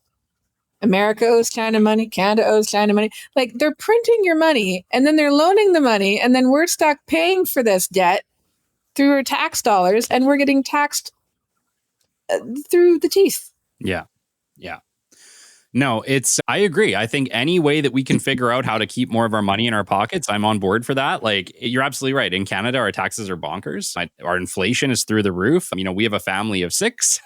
America owes China money. Canada owes China money. Like, they're printing your money, and then they're loaning the money, and then we're stuck paying for this debt through our tax dollars, and we're getting taxed through the teeth. Yeah. No, I agree. I think any way that we can figure out how to keep more of our money in our pockets, I'm on board for that. Like, you're absolutely right. In Canada, our taxes are bonkers. Our inflation is through the roof. We have a family of 6.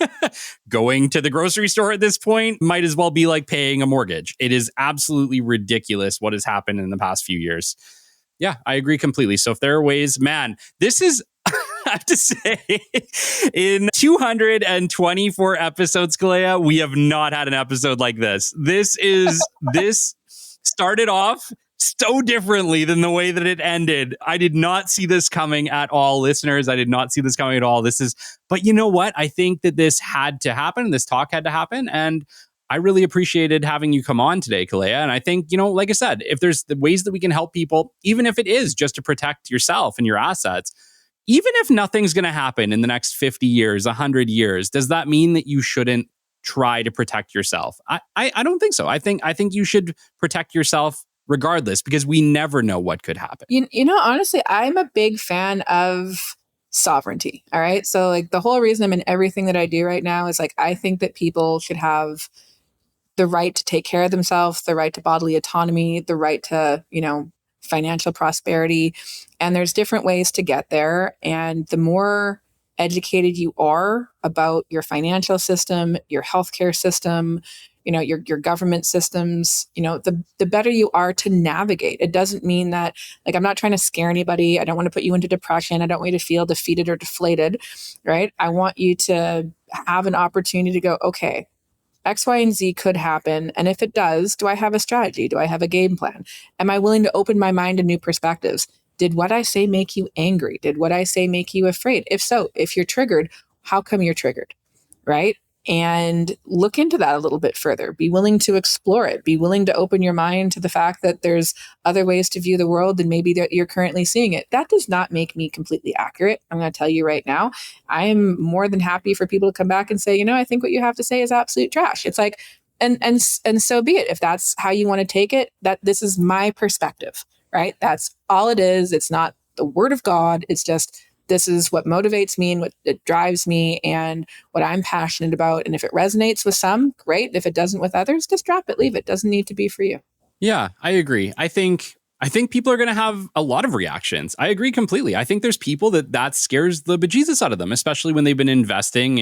Going to the grocery store at this point might as well be like paying a mortgage. It is absolutely ridiculous what has happened in the past few years. Yeah, I agree completely. So if there are ways, man, this is, I have to say, in 224 episodes, Koleya, we have not had an episode like this. This started off so differently than the way that it ended. I did not see this coming at all, listeners. I did not see this coming at all. But you know what? I think that this had to happen. This talk had to happen. And I really appreciated having you come on today, Koleya. And I think, like I said, if there's the ways that we can help people, even if it is just to protect yourself and your assets, even if nothing's going to happen in the next 50 years, 100 years, does that mean that you shouldn't try to protect yourself. I don't think so. I think you should protect yourself regardless, because we never know what could happen. You know, honestly, I'm a big fan of sovereignty. All right. So like the whole reason I'm in everything that I do right now is like, I think that people should have the right to take care of themselves, the right to bodily autonomy, the right to, financial prosperity. And there's different ways to get there. And the more educated you are about your financial system, your healthcare system, your government systems, the better you are to navigate. It doesn't mean that, like, I'm not trying to scare anybody. I don't want to put you into depression. I don't want you to feel defeated or deflated, right? I want you to have an opportunity to go, okay, X, Y, and Z could happen. And if it does, do I have a strategy? Do I have a game plan? Am I willing to open my mind to new perspectives? Did what I say make you angry? Did what I say make you afraid? If so, if you're triggered, how come you're triggered? Right? And look into that a little bit further. Be willing to explore it. Be willing to open your mind to the fact that there's other ways to view the world than maybe that you're currently seeing it. That does not make me completely accurate. I'm going to tell you right now. I'm more than happy for people to come back and say, I think what you have to say is absolute trash. It's like, and so be it. If that's how you want to take it, that this is my perspective, right? That's all it is. It's not the word of God. It's just, this is what motivates me and what it drives me and what I'm passionate about. And if it resonates with some, great. If it doesn't with others, just drop it, leave it. Doesn't need to be for you. Yeah, I agree. I think people are going to have a lot of reactions. I agree completely. I think there's people that scares the bejesus out of them, especially when they've been investing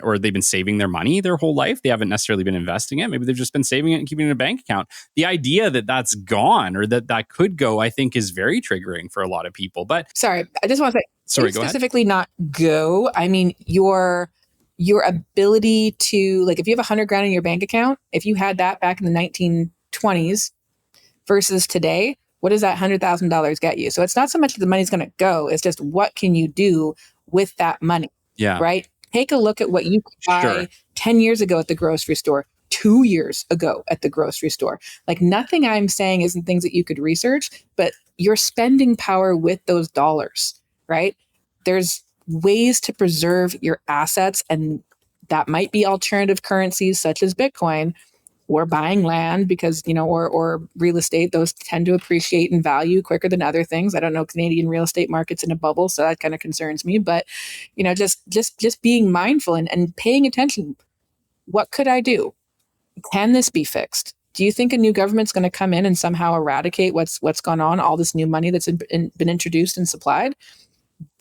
or they've been saving their money their whole life. They haven't necessarily been investing it. Maybe they've just been saving it and keeping it in a bank account. The idea that that's gone or that could go, I think, is very triggering for a lot of people. But sorry, I just want to say, sorry, go specifically ahead. Not go. I mean, your ability to, like, if you have $100,000 in your bank account, if you had that back in the 1920s, versus today, what does that $100,000 get you? So it's not so much that the money's going to go, it's just what can you do with that money? Yeah. Right? Take a look at what you could buy 10 years ago at the grocery store, 2 years ago at the grocery store. Like, nothing I'm saying isn't things that you could research, but your spending power with those dollars, right? There's ways to preserve your assets, and that might be alternative currencies such as Bitcoin, or buying land because, or real estate. Those tend to appreciate in value quicker than other things. I don't know, Canadian real estate market's in a bubble, so that kind of concerns me. But, just being mindful and paying attention. What could I do? Can this be fixed? Do you think a new government's going to come in and somehow eradicate what's gone on, all this new money that's been introduced and supplied?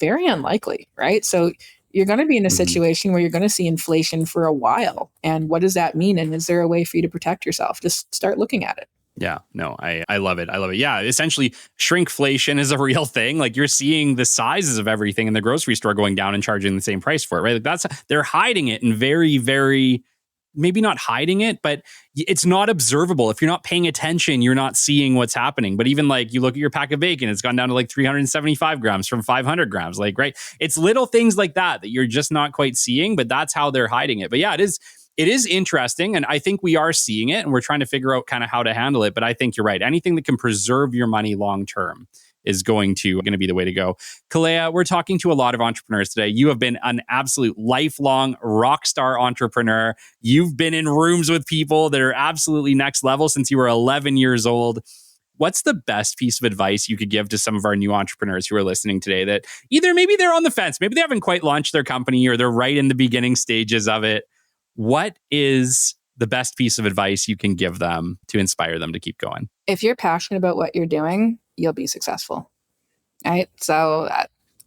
Very unlikely, right? So you're going to be in a situation where you're going to see inflation for a while. And what does that mean? And is there a way for you to protect yourself? Just start looking at it. Yeah, no, I love it. I love it. Yeah, essentially, shrinkflation is a real thing. Like, you're seeing the sizes of everything in the grocery store going down and charging the same price for it, right? Like, they're hiding it in very, very, maybe not hiding it, but it's not observable. If you're not paying attention, you're not seeing what's happening. But even like you look at your pack of bacon, it's gone down to like 375 grams from 500 grams. Like, right. It's little things like that you're just not quite seeing, but that's how they're hiding it. But yeah, it is interesting. And I think we are seeing it and we're trying to figure out kind of how to handle it. But I think you're right. Anything that can preserve your money long term is going to be the way to go. Koleya, we're talking to a lot of entrepreneurs today. You have been an absolute lifelong rock star entrepreneur. You've been in rooms with people that are absolutely next level since you were 11 years old. What's the best piece of advice you could give to some of our new entrepreneurs who are listening today that either maybe they're on the fence, maybe they haven't quite launched their company or they're right in the beginning stages of it? What is the best piece of advice you can give them to inspire them to keep going? If you're passionate about what you're doing, you'll be successful. Right? So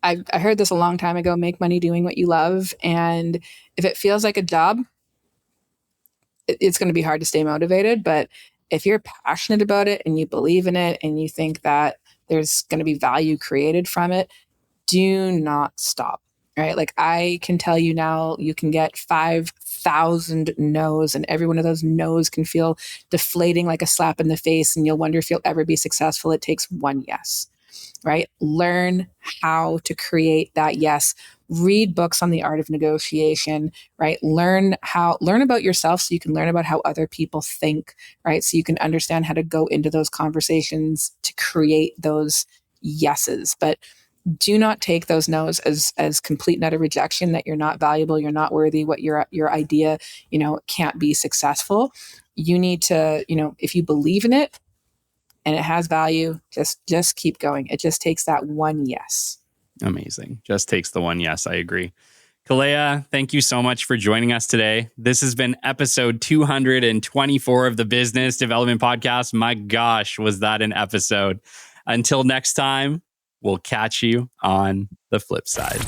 I heard this a long time ago, make money doing what you love. And if it feels like a job, it's going to be hard to stay motivated. But if you're passionate about it and you believe in it and you think that there's going to be value created from it, do not stop. Right? Like, I can tell you now, you can get 5,000 no's, and every one of those no's can feel deflating like a slap in the face, and you'll wonder if you'll ever be successful. It takes one yes, right? Learn how to create that yes. Read books on the art of negotiation, right? Learn about yourself so you can learn about how other people think, right? So you can understand how to go into those conversations to create those yeses. But do not take those no's as complete and utter rejection, that you're not valuable, you're not worthy, what your idea, can't be successful. You need to, if you believe in it and it has value, just keep going. It just takes that one yes. Amazing. Just takes the one yes. I agree. Koleya, thank you so much for joining us today. This has been episode 224 of the Business Development Podcast. My gosh, was that an episode? Until next time, we'll catch you on the flip side.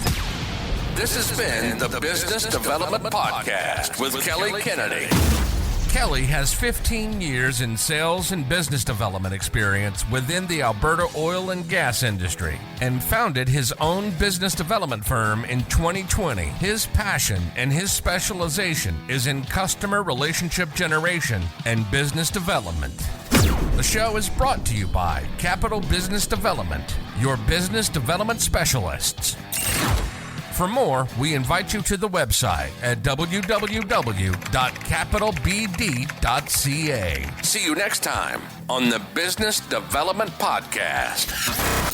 This has been the Business Development Podcast with Kelly Kennedy. Kelly has 15 years in sales and business development experience within the Alberta oil and gas industry and founded his own business development firm in 2020. His passion and his specialization is in customer relationship generation and business development. The show is brought to you by Capital Business Development, your business development specialists. For more, we invite you to the website at www.capitalbd.ca. See you next time on the Business Development Podcast.